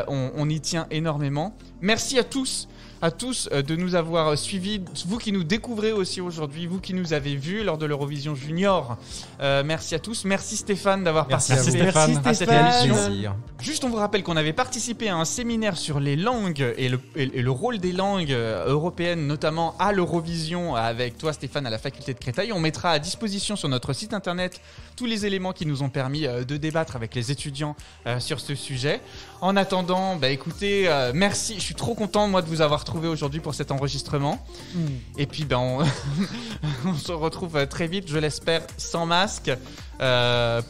on y tient énormément. Merci à tous de nous avoir suivis, vous qui nous découvrez aussi aujourd'hui, vous qui nous avez vus lors de l'Eurovision Junior. Merci à tous. Merci Stéphane d'avoir participé à cette émission. Juste, on vous rappelle qu'on avait participé à un séminaire sur les langues et le rôle des langues européennes, notamment à l'Eurovision, avec toi Stéphane à la faculté de Créteil. On mettra à disposition sur notre site internet tous les éléments qui nous ont permis de débattre avec les étudiants sur ce sujet. En attendant, écoutez, merci. Je suis trop content moi de vous avoir trouvé aujourd'hui pour cet enregistrement. Et puis on se retrouve très vite, je l'espère, sans masque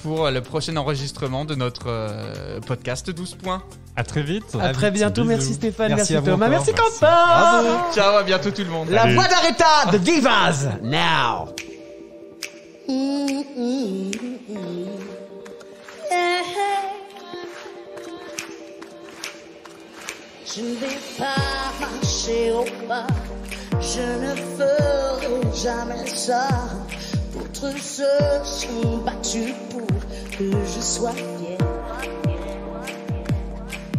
pour le prochain enregistrement de notre podcast 12 points. À très vite. À très bientôt. Merci Stéphane, merci à vous Thomas, encore. merci Quentin. Bravo. Ciao, à bientôt tout le monde. La voix d'Aretha, The Divas, now. Je ne vais pas marcher au pas, je ne ferai jamais ça. D'autres se sont battus pour que je sois fière.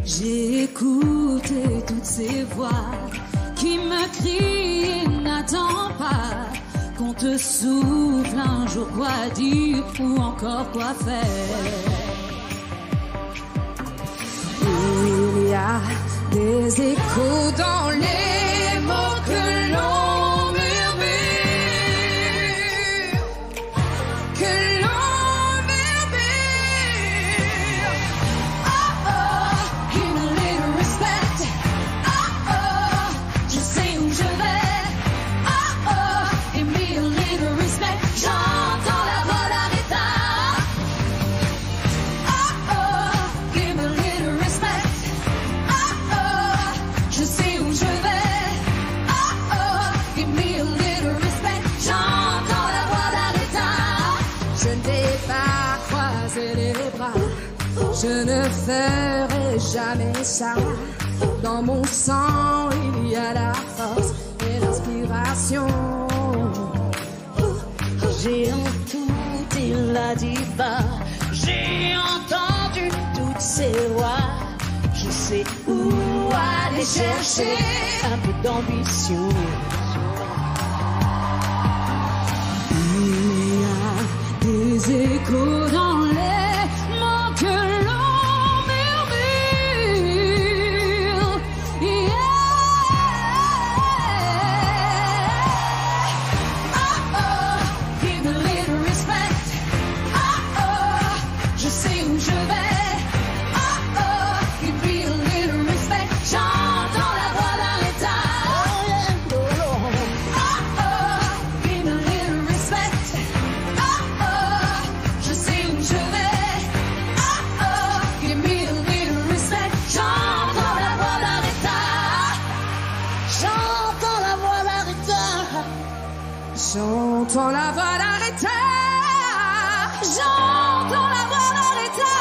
J'ai écouté toutes ces voix qui me crient n'attends pas qu'on te souffle un jour quoi dire ou encore quoi faire. Il y a des échos dans les mots que l'on murmure, que l'on murmure. Oh oh, give me a little respect. Oh oh, je sais où je vais. Oh oh, give me a little respect. J'entends la voix d'Aretha. Oh oh, give me a little respect. Je sais où je vais. Oh oh, give me a little respect. J'entends la voix d'Aretha. Je ne vais pas croiser les bras. Je ne ferai jamais ça. Dans mon sang, il y a la force et l'inspiration. J'ai entendu la diva, j'ai entendu toutes ces voix. Je sais où aller chercher un peu d'ambition. Il y a des échos dans les mots que l'on murmure. Yeah. Oh oh, give me a little respect. Oh oh, je sais où je vais. Oh oh, give me a little respect. J'entends la voix d'Aretha. Oh oh, give me a little respect. Oh oh, je sais où je vais. Oh oh, give me a little respect. J'entends la voix d'Aretha. J'entends la voix d'Aretha. J'entends la voix d'Aretha. J'entends la voix d'Aretha.